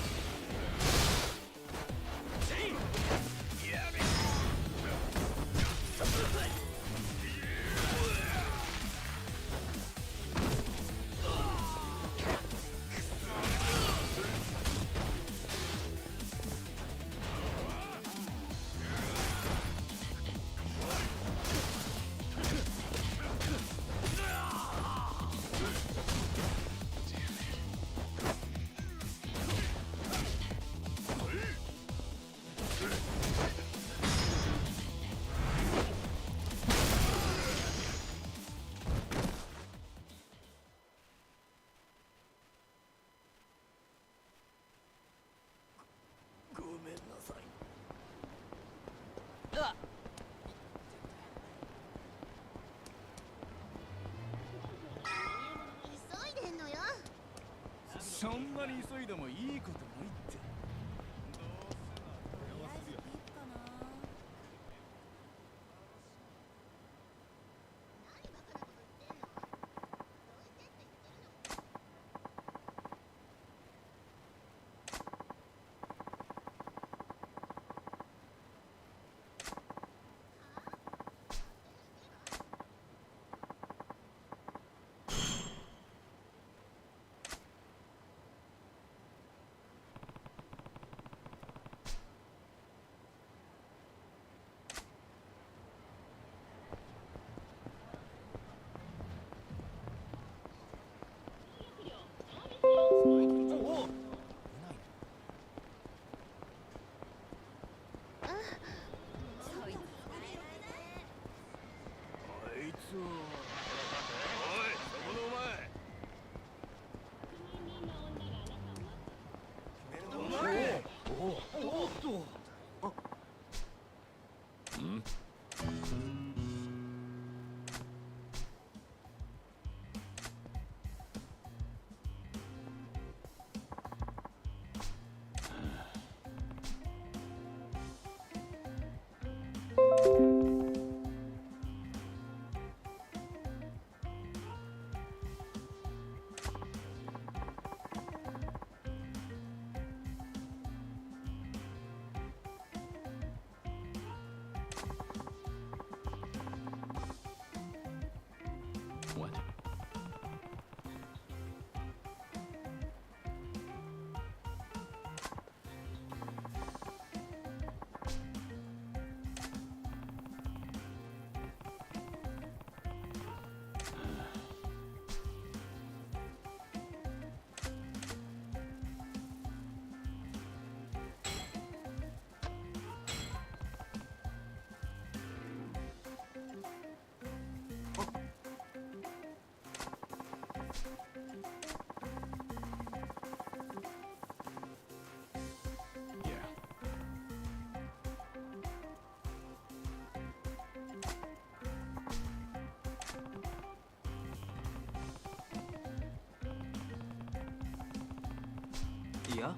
S8: そんなに急いでもいいことないって。
S5: What?
S11: Yeah?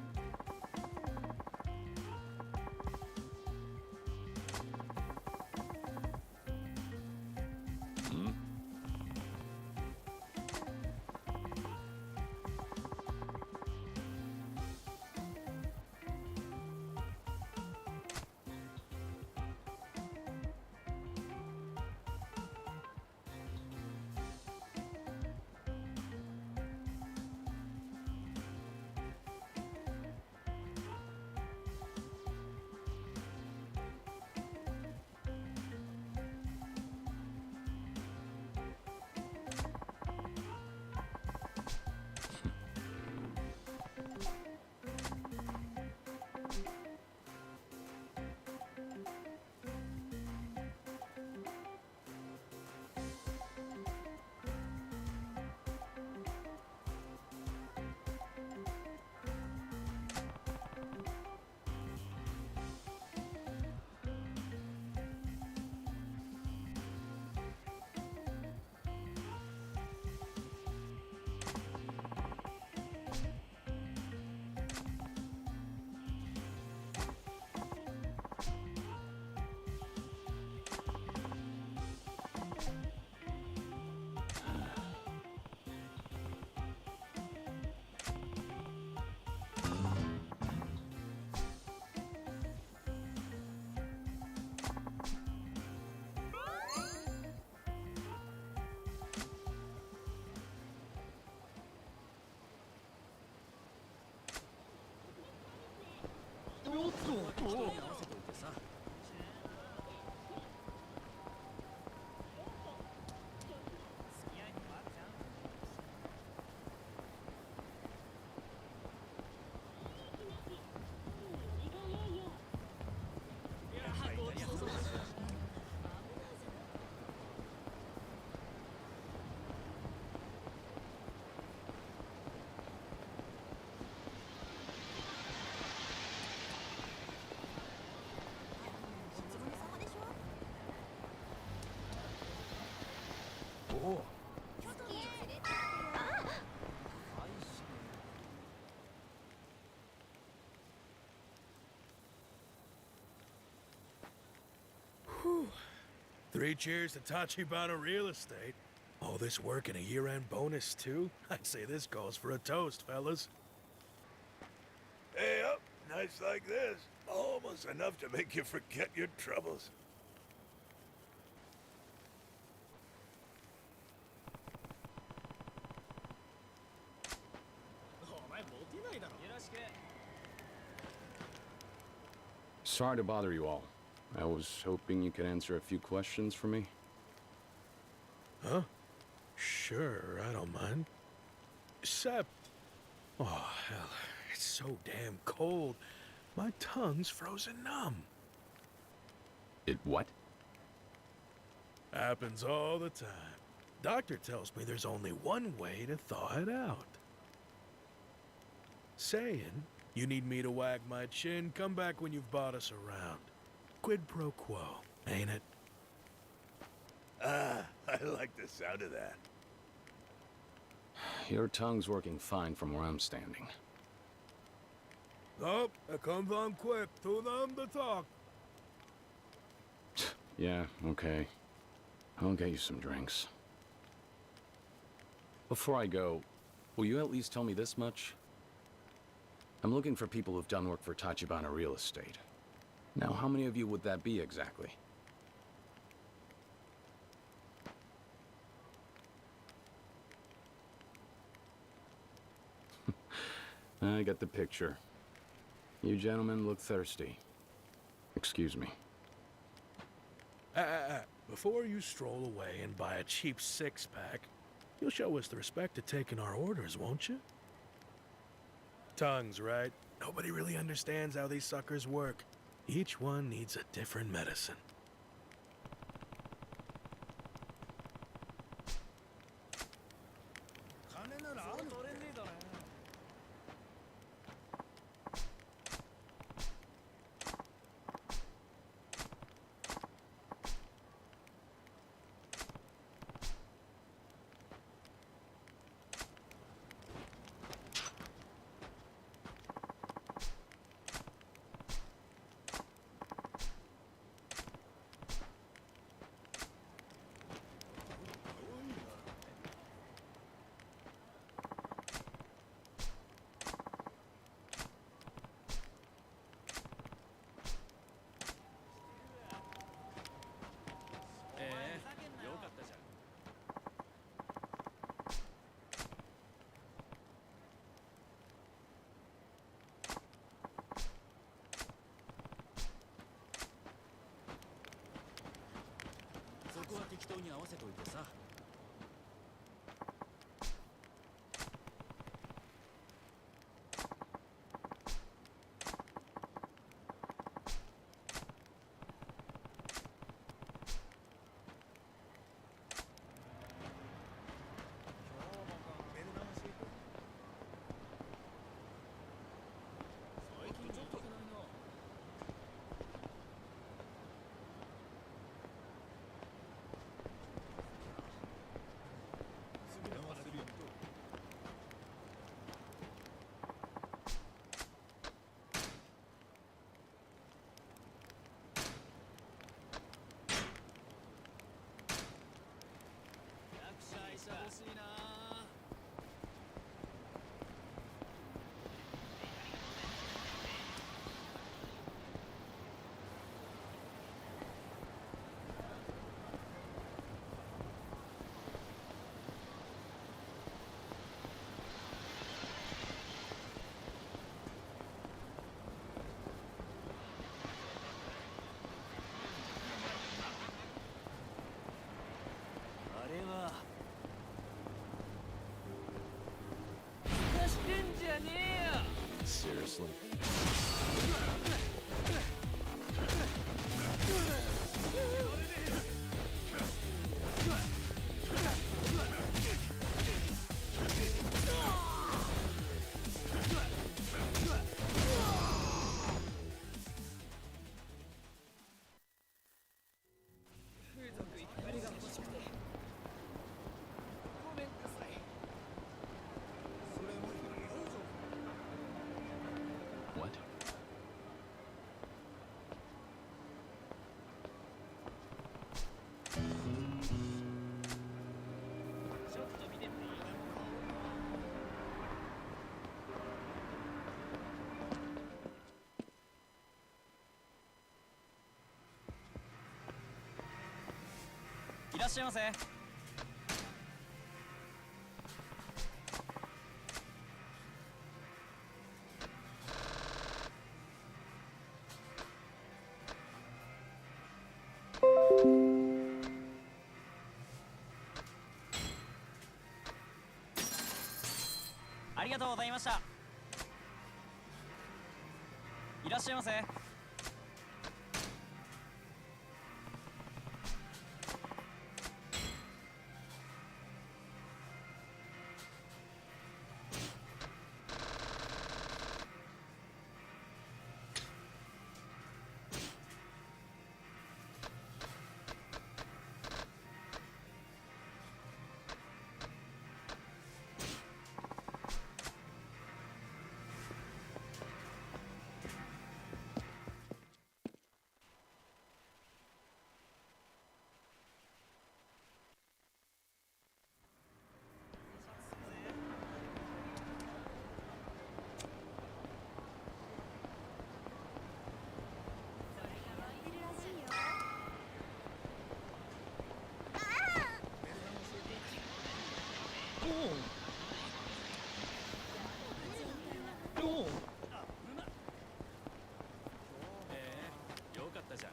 S10: 3 cheers to Tachibana Real Estate. All this work and a year-end bonus, too? I'd say this calls for a toast, fellas.
S11: Hey up, nights like this, almost enough to make you forget your troubles.
S5: Sorry to bother you all. I was hoping you could answer a few questions for me.
S10: Huh? Sure, I don't mind. Except... Oh, hell, it's so damn cold. My tongue's frozen numb.
S5: It what?
S10: Happens all the time. Doctor tells me there's only one way to thaw it out. Saying, you need me to wag my chin, come back when you've bought us around. Quid pro quo, ain't it?
S11: Ah, I like the sound of that.
S5: Your tongue's working fine from where I'm standing.
S10: Oh, it comes on quick. Too numb to talk.
S5: Yeah, okay. I'll get you some drinks. Before I go, will you at least tell me this much? I'm looking for people who've done work for Tachibana Real Estate. Now, how many of you would that be exactly? I get the picture. You gentlemen look thirsty. Excuse me.
S10: Before you stroll away and buy a cheap six-pack, you'll show us the respect of taking our orders, won't you? Tongues, right? Nobody really understands how these suckers work. Each one needs a different medicine.
S5: Seriously? What?
S9: らっしゃいませ。ありがとうございました。いらっしゃいませ。よかったじゃん。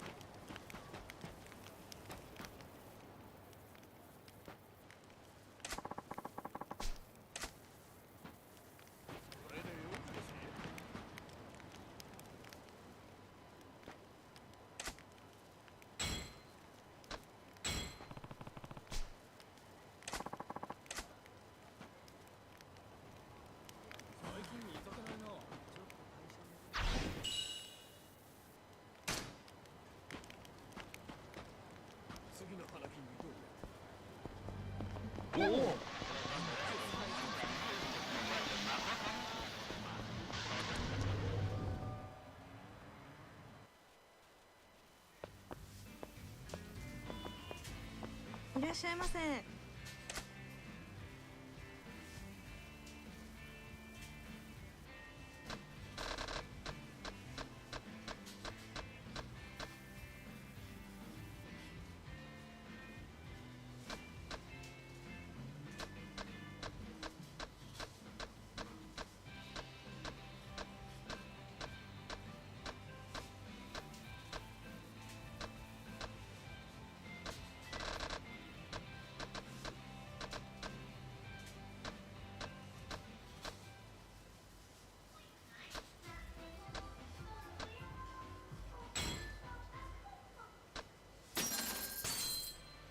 S12: いらっしゃいませ。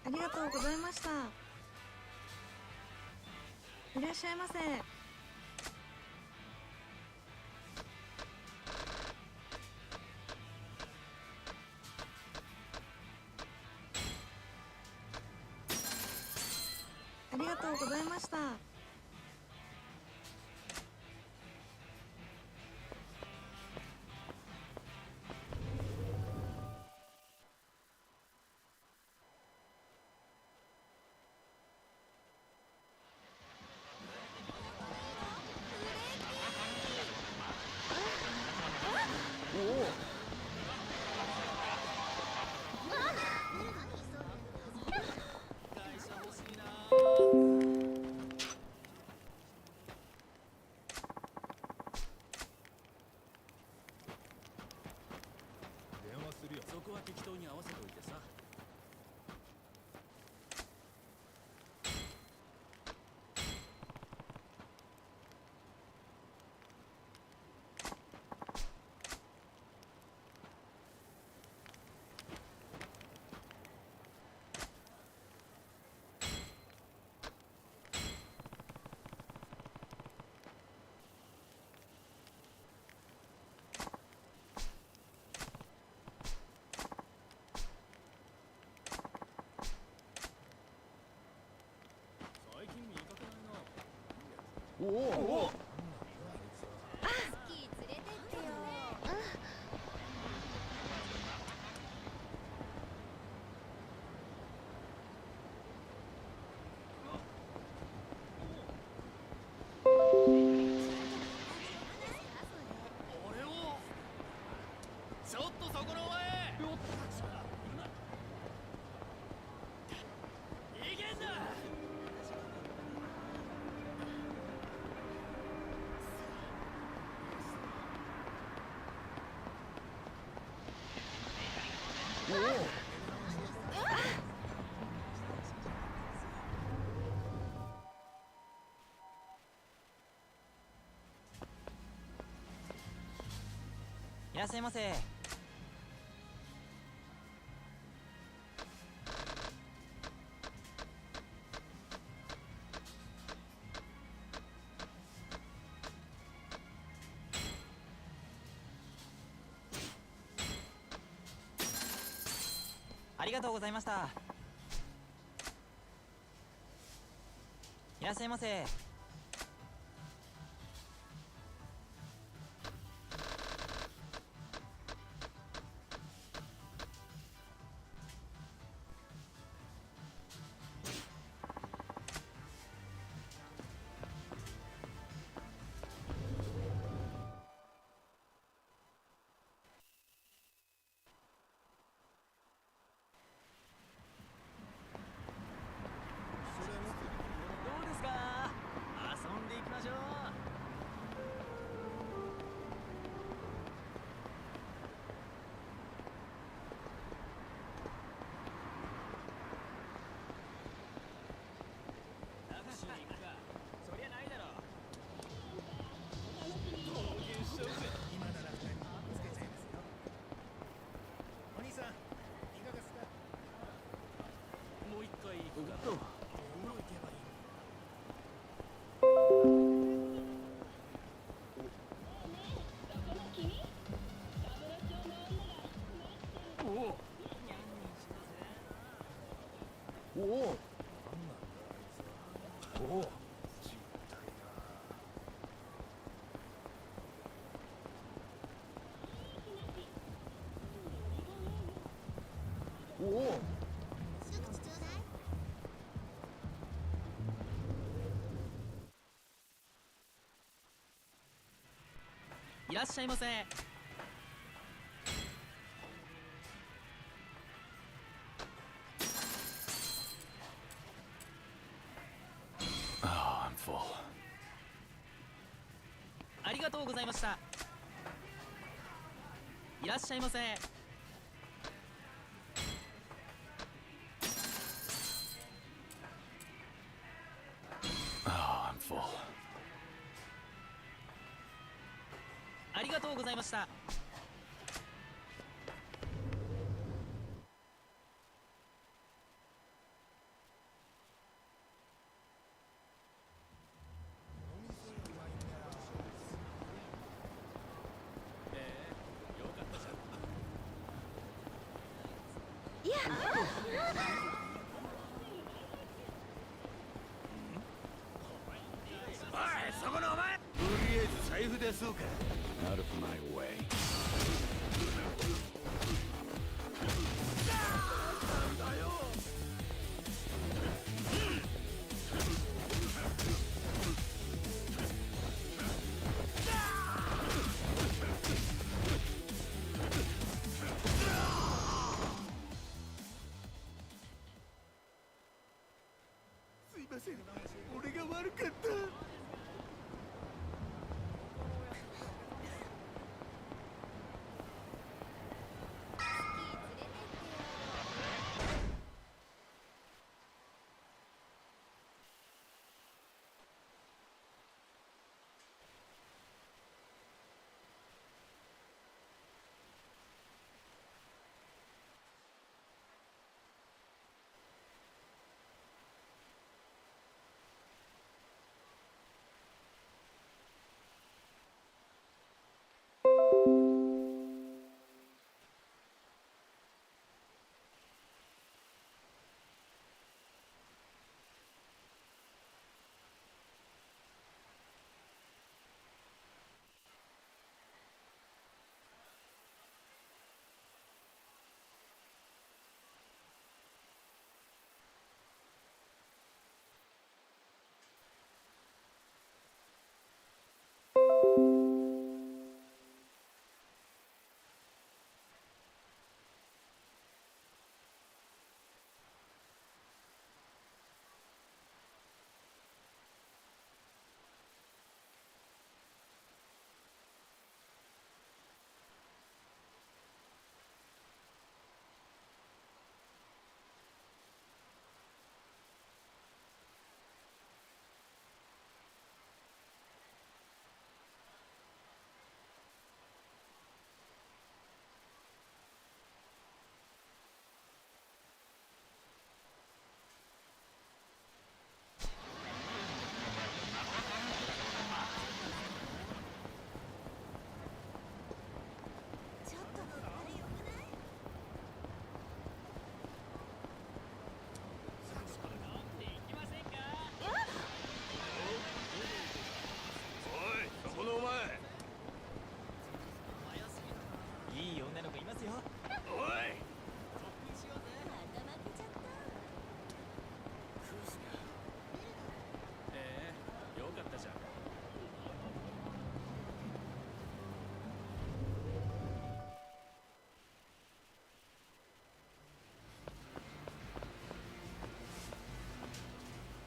S12: ありがとうございました。いらっしゃいませ。ありがとうございました。
S8: そこは適当に合わせといてさ。最近見かけないな。おお。
S12: スキー連れてってよ。
S8: 俺をちょっとそこのお前。
S9: いらっしゃいませ。ありがとうございました。いらっしゃいませ。どうですか？遊んでいきましょう。タクシーに行くか。そりゃないだろ。冒険しちゃうぜ。
S10: 今なら2人つけちゃいますよ。お兄さん、いかがですか？
S9: もう一回行くか。
S10: どう行けばいい？
S11: おお。おお。おお。
S9: いらっしゃいませ。
S4: Oh, I'm full.
S9: ありがとうございました。いらっしゃいませ。
S4: Oh, I'm full.
S9: ありがとうございました。
S11: そこのお前。とりあえず財布出そうか。
S5: Out of my way.
S11: すいません。俺が悪かった。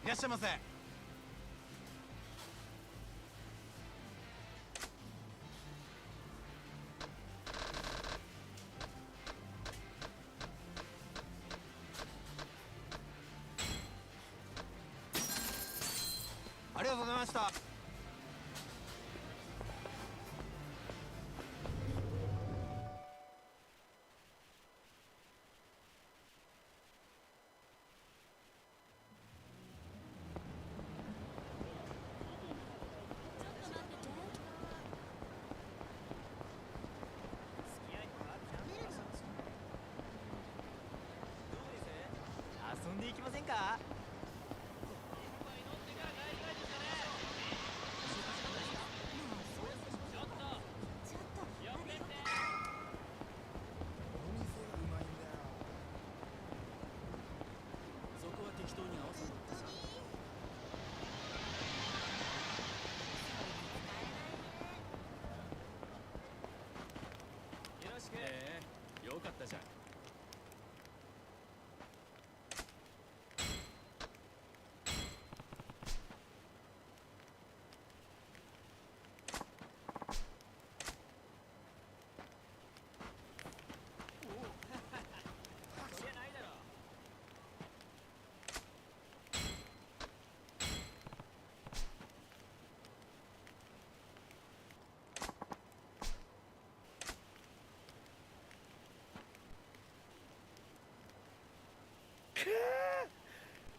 S8: らっしゃいませ。ありがとうございました。遊んでいきませんか？よかったじゃん。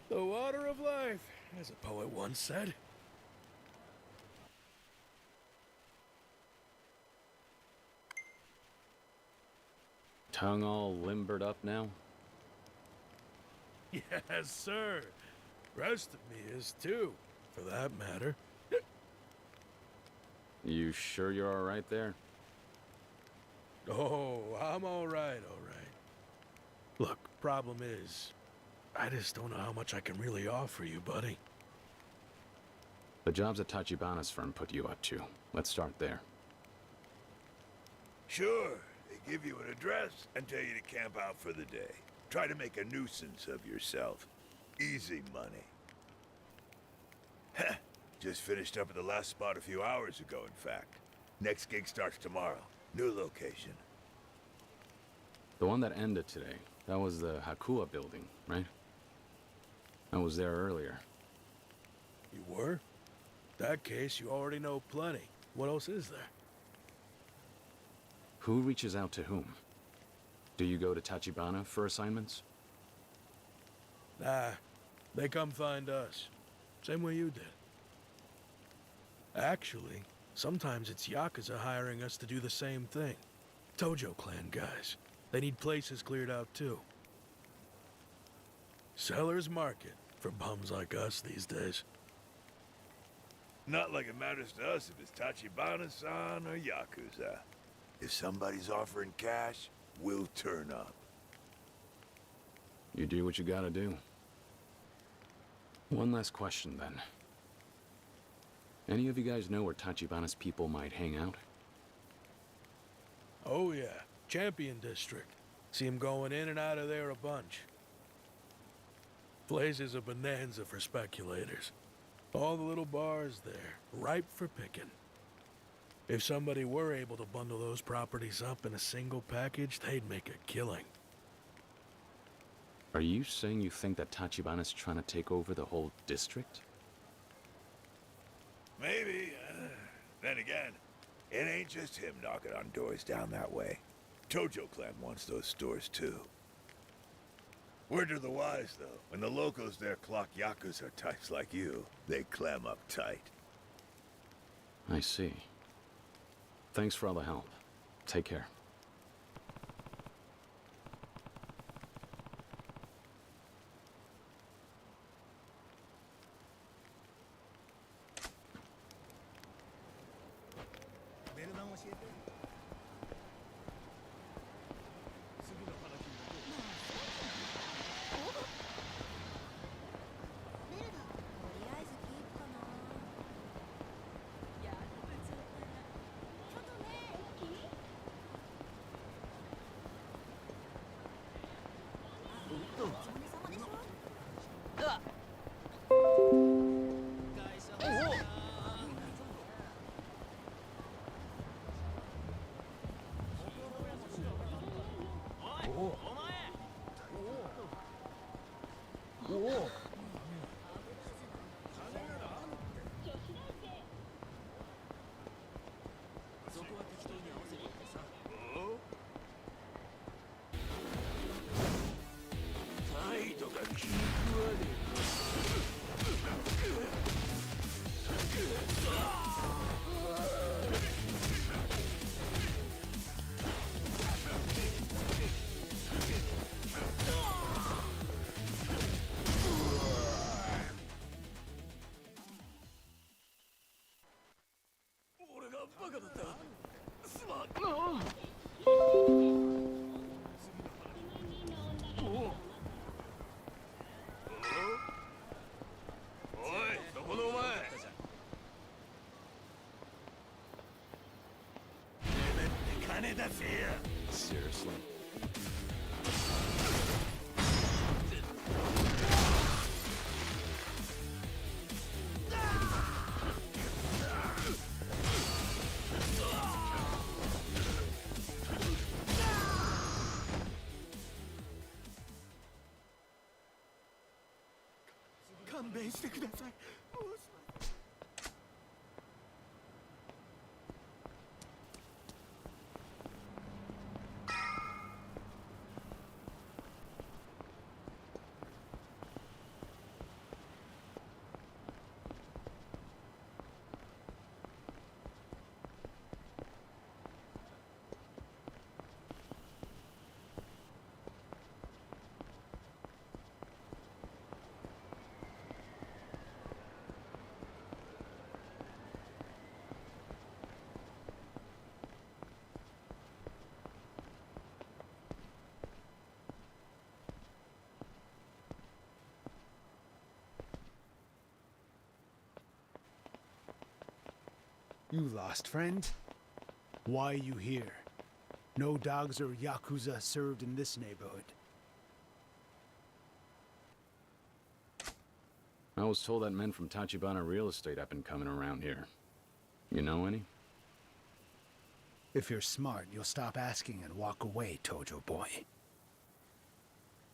S11: The water of life, as a poet once said.
S5: Tongue all limbered up now?
S11: Yes, sir. Rest of me is too, for that matter.
S5: You sure you're all right there?
S11: Oh, I'm all right. Look, problem is, I just don't know how much I can really offer you, buddy.
S5: The jobs that Tachibana's firm put you up to. Let's start there.
S11: Sure, they give you an address and tell you to camp out for the day. Try to make a nuisance of yourself. Easy money. Heh, just finished up at the last spot a few hours ago, in fact. Next gig starts tomorrow. New location.
S5: The one that ended today, that was the Yakuza building, right? I was there earlier.
S11: You were? That case, you already know plenty. What else is there?
S5: Who reaches out to whom? Do you go to Tachibana for assignments?
S11: Nah, they come find us. Same way you did. Actually, sometimes it's Yakuza hiring us to do the same thing. Tojo clan guys. They need places cleared out too. Seller's market for bums like us these days. Not like it matters to us if it's Tachibana-san or Yakuza. If somebody's offering cash, we'll turn up.
S5: You do what you gotta do. One last question then. Any of you guys know where Tachibana's people might hang out?
S11: Oh yeah, Champion District. See 'em going in and out of there a bunch. Place is a bonanza for speculators. All the little bars there, ripe for picking. If somebody were able to bundle those properties up in a single package, they'd make a killing.
S5: Are you saying you think that Tachibana's trying to take over the whole district?
S11: Maybe. Then again, it ain't just him knocking on doors down that way. Tojo clan wants those stores too. Word to the wise, though. When the locals there clock Yakuza types like you, they clam up tight.
S5: I see. Thanks for all the help. Take care. Seriously.
S10: You lost, friend? Why are you here? No dogs or Yakuza served in this neighborhood.
S5: I was told that men from Tachibana Real Estate have been coming around here. You know any?
S10: If you're smart, you'll stop asking and walk away, Tojo boy.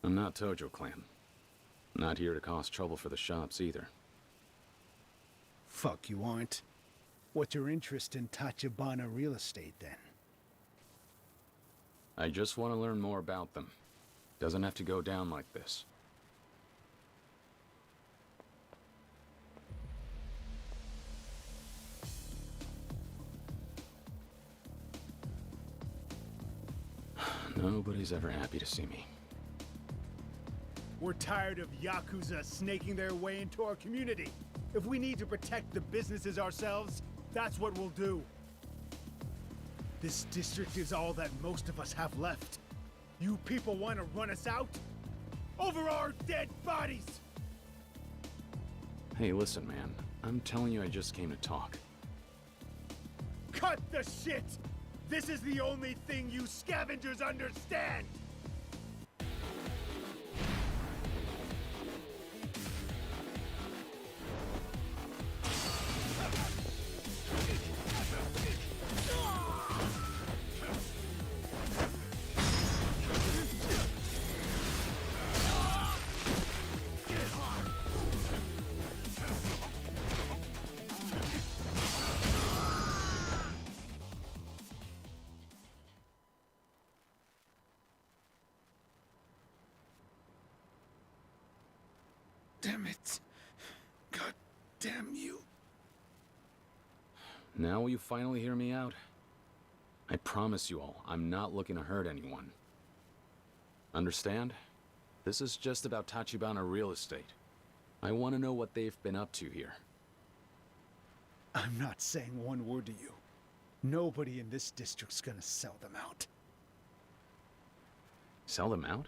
S5: I'm not Tojo Clan. Not here to cause trouble for the shops either.
S10: Fuck you aren't. What's your interest in Tachibana Real Estate, then?
S5: I just want to learn more about them. Doesn't have to go down like this. Nobody's ever happy to see me.
S10: We're tired of Yakuza snaking their way into our community. If we need to protect the businesses ourselves, that's what we'll do. This district is all that most of us have left. You people want to run us out? Over our dead bodies!
S5: Hey, listen, man. I'm telling you I just came to talk.
S10: Cut the shit! This is the only thing you scavengers understand! Damn it. God damn you.
S5: Now will you finally hear me out? I promise you all, I'm not looking to hurt anyone. Understand? This is just about Tachibana Real Estate. I want to know what they've been up to here.
S10: I'm not saying one word to you. Nobody in this district's gonna sell them out.
S5: Sell them out?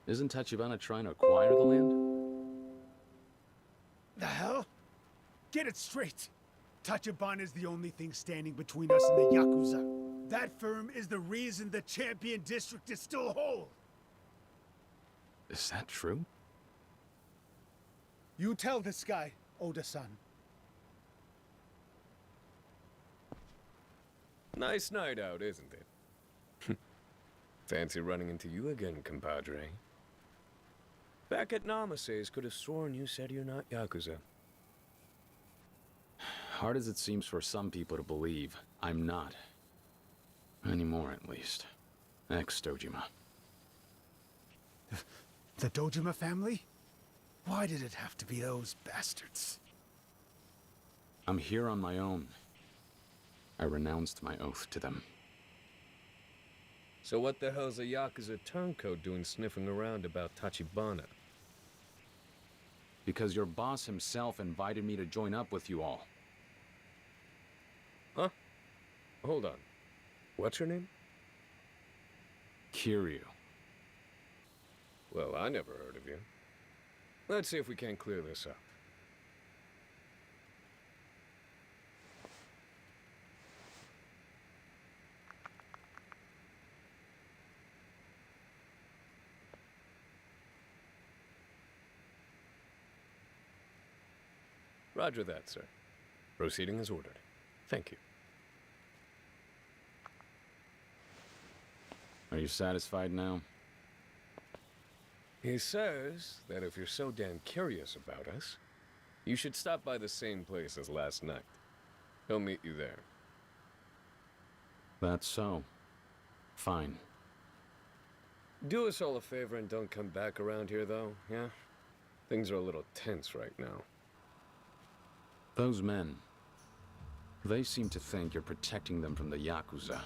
S5: Isn't Tachibana trying to acquire the land?
S10: The hell? Get it straight. Tachibana is the only thing standing between us and the Yakuza. That firm is the reason the Champion District is still whole.
S5: Is that true?
S10: You tell this guy, Oda-san.
S6: Nice night out, isn't it? Fancy running into you again, compadre. Back at Namase's, could have sworn you said you're not Yakuza.
S5: Hard as it seems for some people to believe, I'm not. Anymore, at least. Ex-Dojima.
S10: The Dojima family? Why did it have to be those bastards?
S5: I'm here on my own. I renounced my oath to them.
S6: So what the hell's a Yakuza turncoat doing sniffing around about Tachibana?
S5: Because your boss himself invited me to join up with you all.
S6: Huh? Hold on. What's your name?
S5: Kiryu.
S6: Well, I never heard of you. Let's see if we can't clear this up. Roger that, sir. Proceeding as ordered. Thank you.
S5: Are you satisfied now?
S6: He says that if you're so damn curious about us, you should stop by the same place as last night. He'll meet you there.
S5: That's so. Fine.
S6: Do us all a favor and don't come back around here, though, yeah? Things are a little tense right now.
S5: Those men. They seem to think you're protecting them from the Yakuza.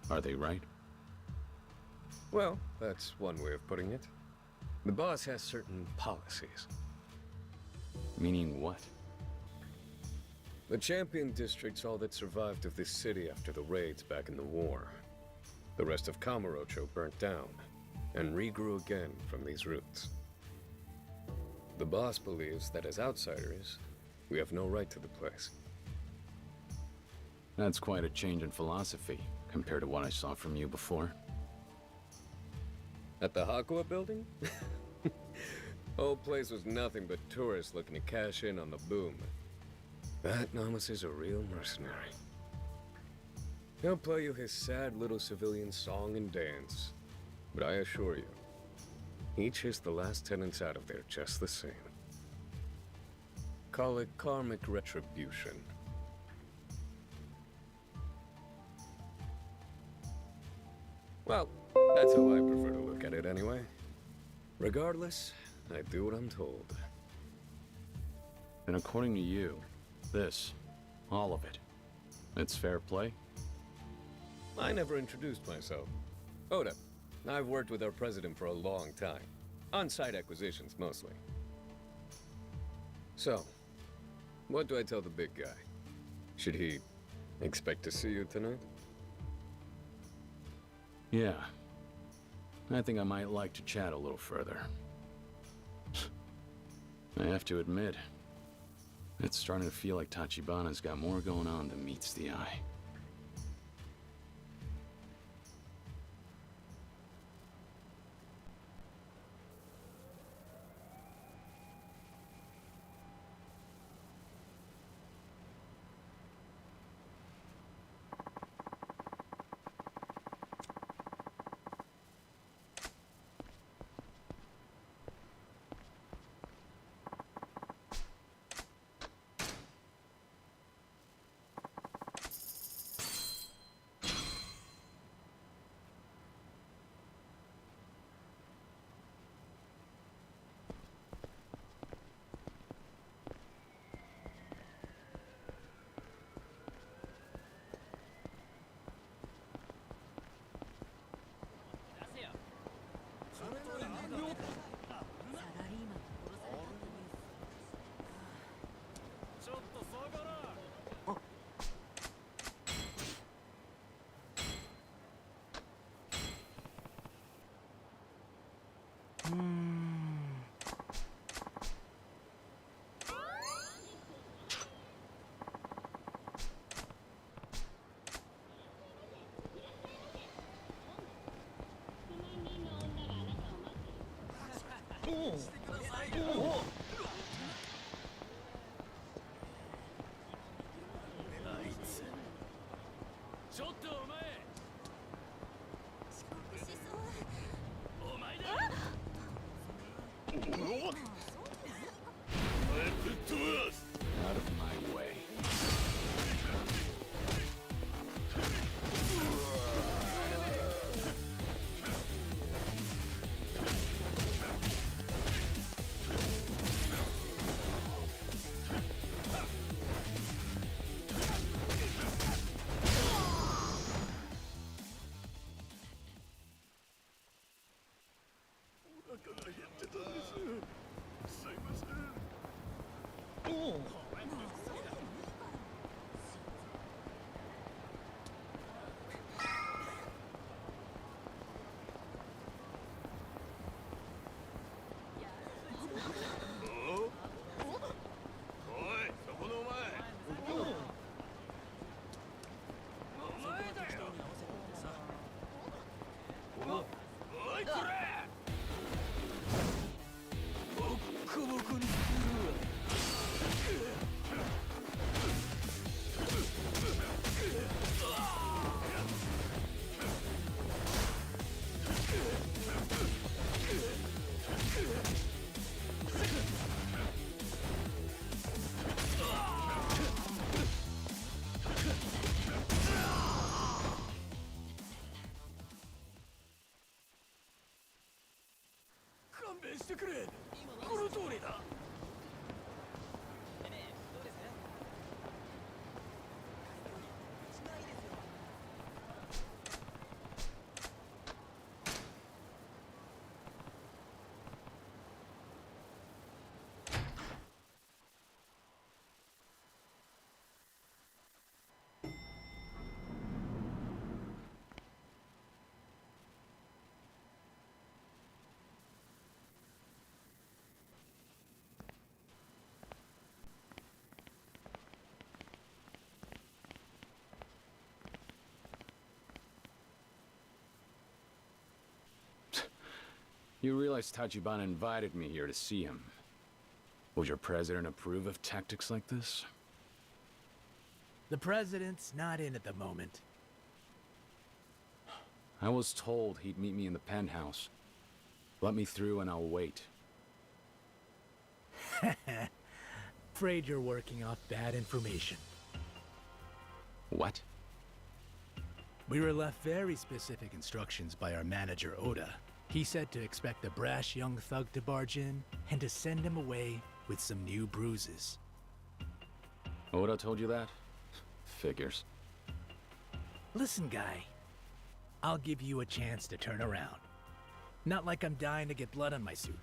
S5: Are they right?
S6: Well, that's one way of putting it. The boss has certain policies.
S5: Meaning what?
S6: The Champion District's all that survived of this city after the raids back in the war. The rest of Kamurocho burnt down, and regrew again from these roots. The boss believes that as outsiders, we have no right to the place.
S5: That's quite a change in philosophy, compared to what I saw from you before.
S6: At the Hakua building? Whole place was nothing but tourists looking to cash in on the boom. That Namas is a real mercenary. He'll play you his sad little civilian song and dance. But I assure you, he chased the last tenants out of there just the same. Call it karmic retribution. Well, that's how I prefer to look at it anyway. Regardless, I do what I'm told.
S5: And according to you, this, all of it, it's fair play?
S6: I never introduced myself. Oda, I've worked with our president for a long time. On-site acquisitions, mostly. So, what do I tell the big guy? Should he expect to see you tonight?
S5: Yeah. I think I might like to chat a little further. I have to admit, it's starting to feel like Tachibana's got more going on than meets the eye. Out of my way. You realize Tachibana invited me here to see him. Would your president approve of tactics like this?
S10: The president's not in at the moment.
S5: I was told he'd meet me in the penthouse. Let me through and I'll wait.
S10: Afraid you're working off bad information.
S5: What?
S10: We were left very specific instructions by our manager, Oda. He said to expect a brash young thug to barge in, and to send him away with some new bruises.
S5: Oda told you that? Figures.
S10: Listen, guy. I'll give you a chance to turn around. Not like I'm dying to get blood on my suit.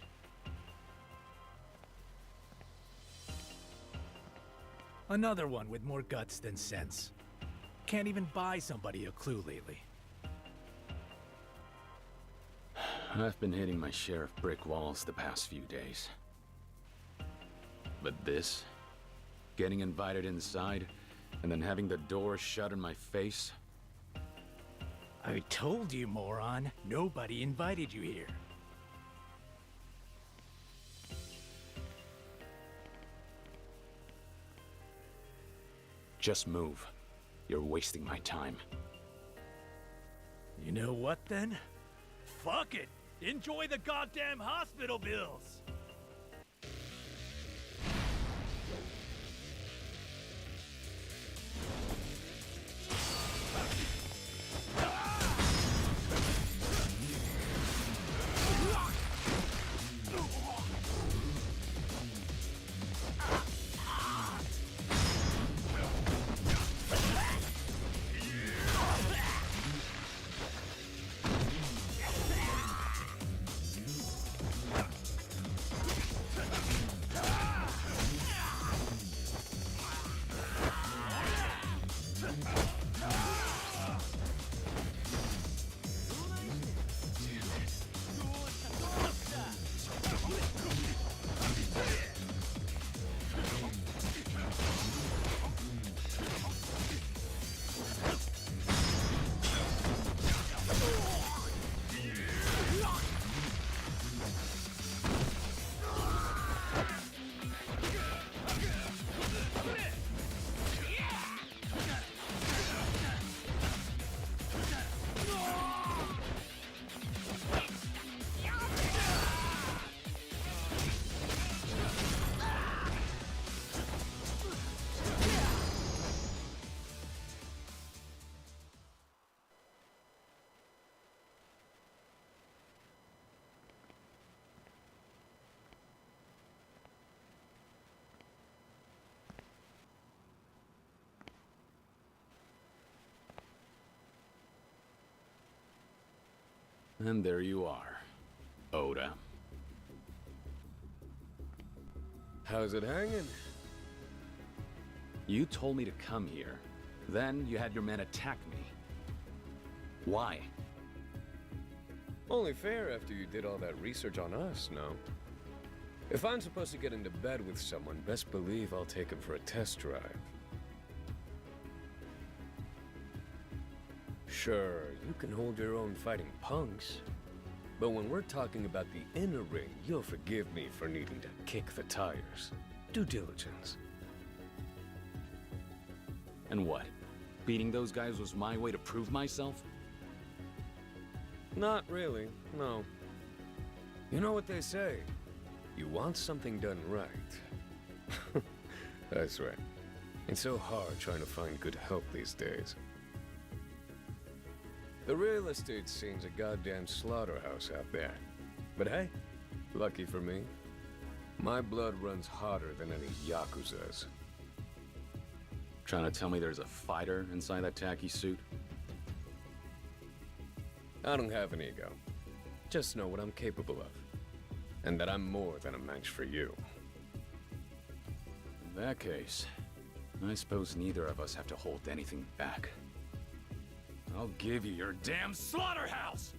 S10: Another one with more guts than sense. Can't even buy somebody a clue lately.
S5: I've been hitting my share of brick walls the past few days. But this? Getting invited inside, and then having the door shut in my face?
S10: I told you, moron. Nobody invited you here.
S5: Just move. You're wasting my time.
S10: You know what, then? Fuck it! Enjoy the goddamn hospital bills!
S5: And there you are, Oda.
S6: How's it hanging?
S5: You told me to come here. Then you had your men attack me. Why?
S6: Only fair after you did all that research on us, no? If I'm supposed to get into bed with someone, best believe I'll take him for a test drive. Sure, you can hold your own fighting punks. But when we're talking about the inner ring, you'll forgive me for needing to kick the tires. Due diligence.
S5: And what? Beating those guys was my way to prove myself?
S6: Not really, no. You know what they say? You want something done right. That's right. It's so hard trying to find good help these days. The real estate scene's a goddamn slaughterhouse out there. But hey, Lucky for me, my blood runs hotter than any Yakuza's.
S5: Trying to tell me there's a fighter inside that tacky suit?
S6: I don't have an ego. Just know what I'm capable of. And that I'm more than a match for you.
S5: In that case, I suppose neither of us have to hold anything back. I'll give you your damn slaughterhouse!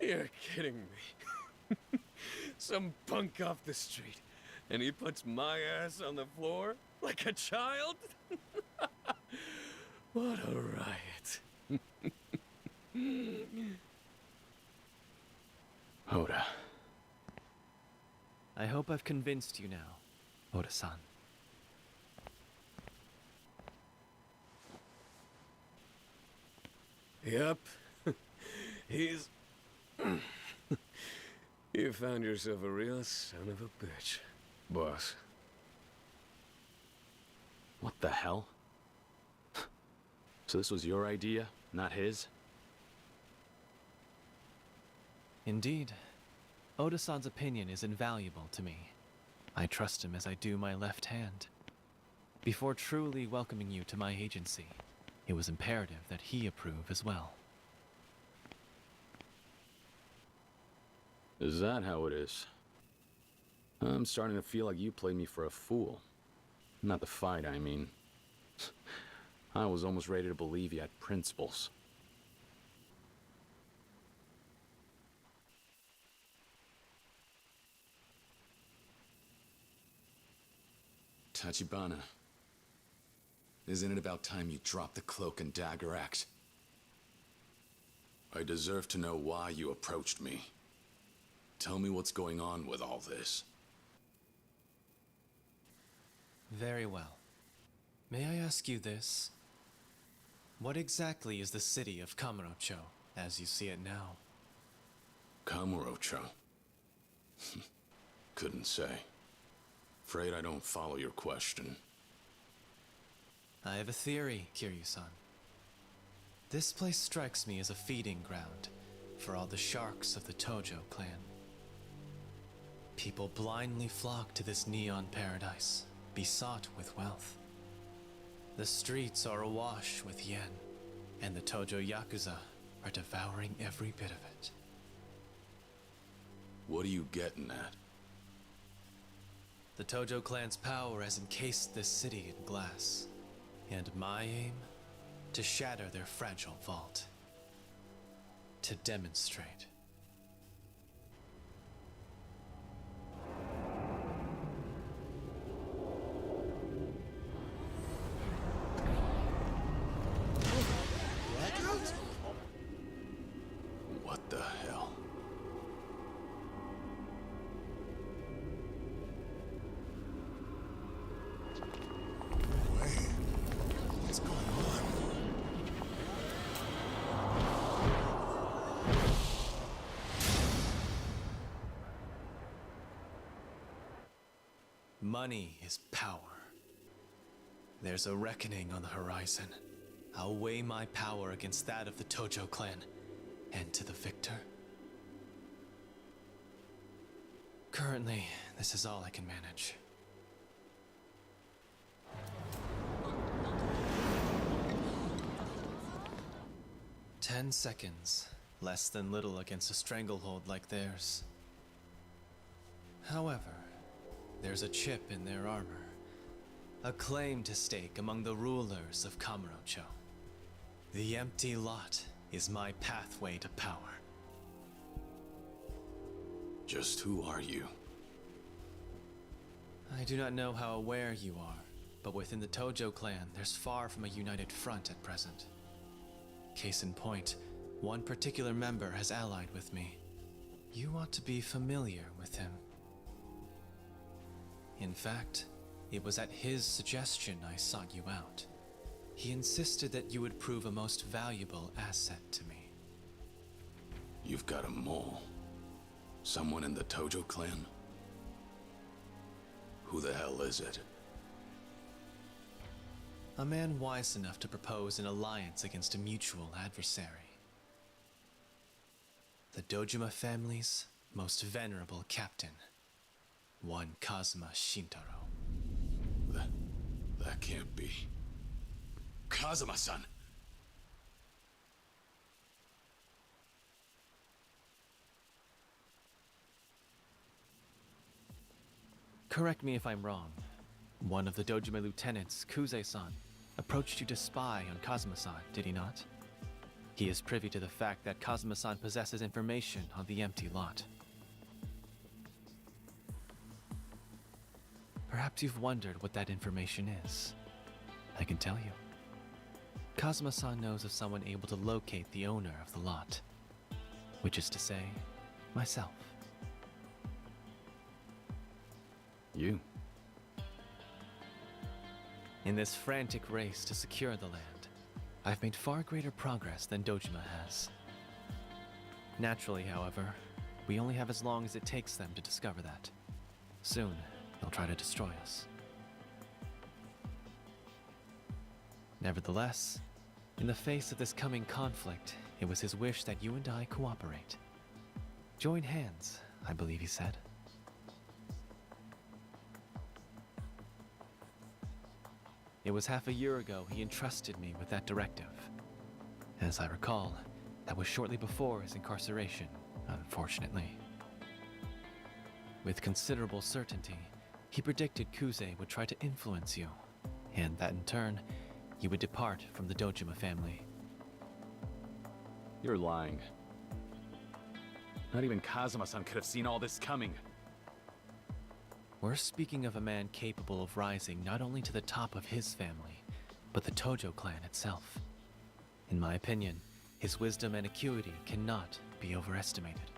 S6: You're kidding me. Some punk off the street, and he puts my ass on the floor like a child? What a riot.
S5: Oda.
S4: I hope I've convinced you now, Oda-san.
S6: Yep. He's... You found yourself a real son of a bitch, boss.
S5: What the hell? So this was your idea, not his?
S4: Indeed. Oda-san's opinion is invaluable to me. I trust him as I do my left hand. Before truly welcoming you to my agency, it was imperative that he approve as well.
S5: Is that how it is? I'm starting to feel like you played me for a fool. Not the fight, I mean. I was almost ready to believe you had principles.
S13: Tachibana, isn't it about time you dropped the cloak and dagger act? I deserve to know why you approached me. Tell me what's going on with all this.
S4: Very well. May I ask you this? What exactly is the city of Kamurocho, as you see it now?
S13: Kamurocho? Couldn't say. Afraid I don't follow your question.
S4: I have a theory, Kiryu-san. This place strikes me as a feeding ground for all the sharks of the Tojo clan. People blindly flock to this neon paradise, besought with wealth. The streets are awash with yen, and the Tojo Yakuza are devouring every bit of it.
S13: What are you getting at?
S4: The Tojo clan's power has encased this city in glass, and my aim? To shatter their fragile vault. To demonstrate.
S13: What the hell?
S11: Wait, what's going on?
S4: Money is power. There's a reckoning on the horizon. I'll weigh my power against that of the Tojo clan, and to the victor. Currently, this is all I can manage. "10 seconds, less than little against a stranglehold like theirs. However, there's a chip in their armor, a claim to stake among the rulers of Kamurocho. The empty lot is my pathway to power."
S13: Just who are you?
S4: I do not know how aware you are, but within the Tojo clan, there's far from a united front at present. Case in point, one particular member has allied with me. You ought to be familiar with him. In fact, it was at his suggestion I sought you out. He insisted that you would prove a most valuable asset to me.
S13: You've got a mole. Someone in the Tojo clan? Who the hell is it?
S4: A man wise enough to propose an alliance against a mutual adversary. The Dojima family's most venerable captain, one Kazuma Shintaro.
S13: That can't be. Kazuma-san!
S4: Correct me if I'm wrong. One of the Dojima lieutenants, Kuze-san, approached you to spy on Kazuma-san, did he not? He is privy to the fact that Kazuma-san possesses information on the empty lot. Perhaps you've wondered what that information is. I can tell you. Kazuma-san knows of someone able to locate the owner of the lot. Which is to say, myself.
S5: You?
S4: In this frantic race to secure the land, I've made far greater progress than Dojima has. Naturally, however, we only have as long as it takes them to discover that. Soon, they'll try to destroy us. Nevertheless, in the face of this coming conflict, it was his wish that you and I cooperate. Join hands, I believe he said. It was half a year ago he entrusted me with that directive. As I recall, that was shortly before his incarceration, unfortunately. With considerable certainty, he predicted Kuze would try to influence you, and that in turn, you would depart from the Dojima family.
S5: You're lying. Not even Kazuma-san could have seen all this coming.
S4: We're speaking of a man capable of rising not only to the top of his family, but the Tojo clan itself. In my opinion, his wisdom and acuity cannot be overestimated.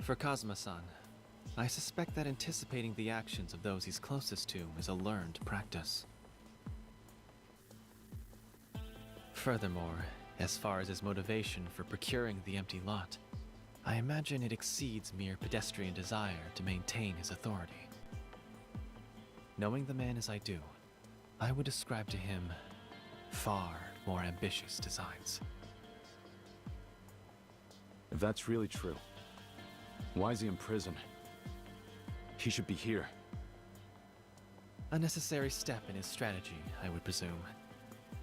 S4: For Kazuma-san, I suspect that anticipating the actions of those he's closest to is a learned practice. Furthermore, as far as his motivation for procuring the empty lot, I imagine it exceeds mere pedestrian desire to maintain his authority. Knowing the man as I do, I would describe to him far more ambitious designs.
S5: If that's really true, why is he in prison? He should be here.
S4: A necessary step in his strategy, I would presume.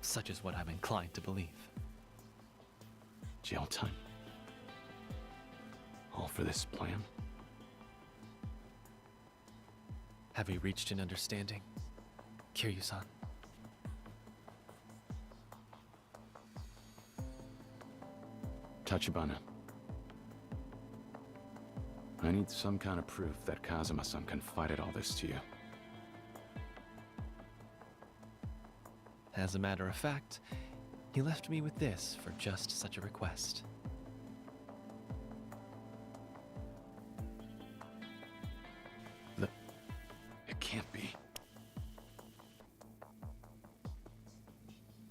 S4: Such is what I'm inclined to believe.
S5: Jail time. All for this plan?
S4: Have we reached an understanding, Kiryu-san?
S5: Tachibana. I need some kind of proof that Kazuma-san confided all this to you.
S4: As a matter of fact, he left me with this for just such a request.
S5: It can't be.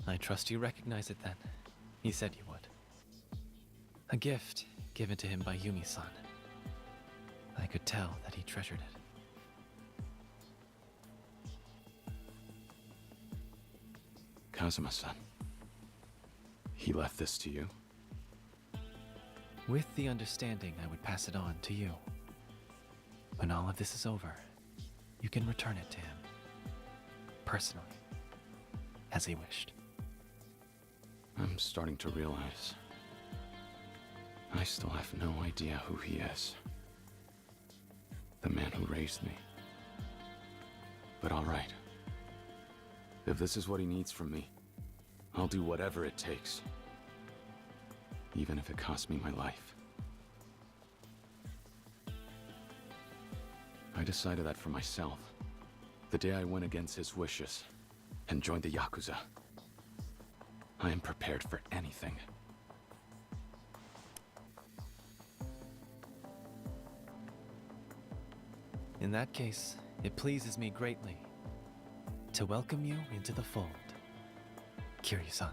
S4: I trust you recognize it then. He said you would. A gift given to him by Yumi-san. I could tell that he treasured it.
S5: Kazuma-san. He left this to you?
S4: With the understanding I would pass it on to you. When all of this is over, you can return it to him. Personally. As he wished.
S5: I'm starting to realize I still have no idea who he is. The man who raised me. But all right. If this is what he needs from me, I'll do whatever it takes. Even if it costs me my life. I decided that for myself, the day I went against his wishes and joined the Yakuza. I am prepared for anything.
S4: In that case, it pleases me greatly to welcome you into the fold, Kiryu-san.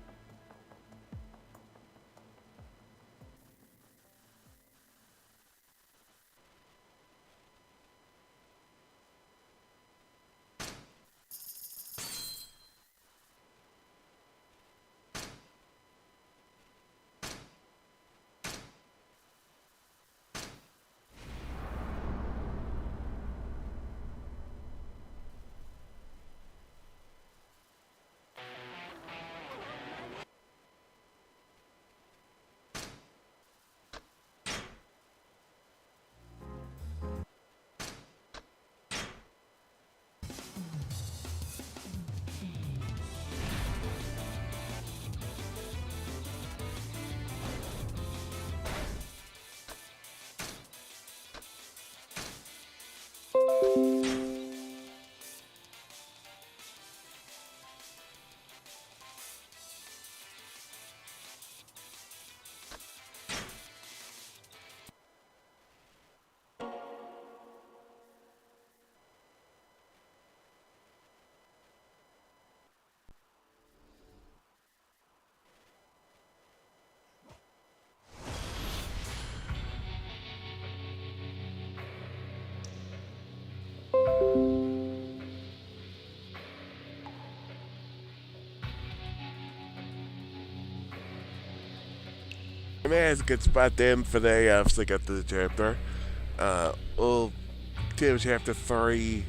S3: And that's a good spot then for the obviously got to the chapter. We'll do chapter 3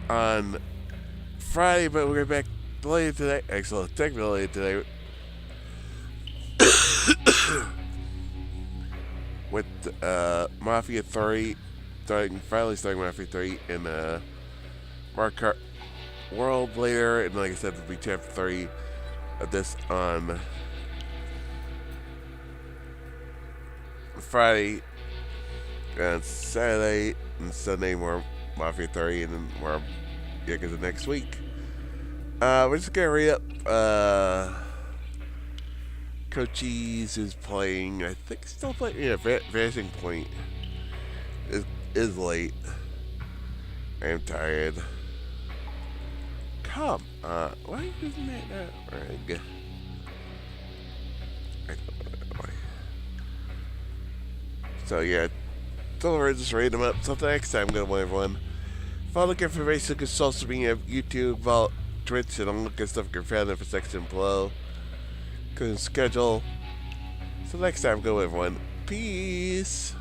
S3: on Friday, but we're back later today. Excellent, technically today. With Mafia 3, finally starting Mafia 3 in Mark World later, and like I said, it'll be chapter 3 of this on Friday, and Saturday and Sunday more Mafia 3, and then more Yakuza next week. We're just gonna read up Cochise is playing, I think still playing, yeah, Vanishing Point is late. I am tired. Come on, why are you using that now? Rig. I don't know why. So yeah, so we're just reading them up. So next time, I'm gonna want everyone. Follow looking for basic social media, YouTube, Twitch, and I'm looking stuff you can find in the section below. Schedule. So next time, go everyone. Peace.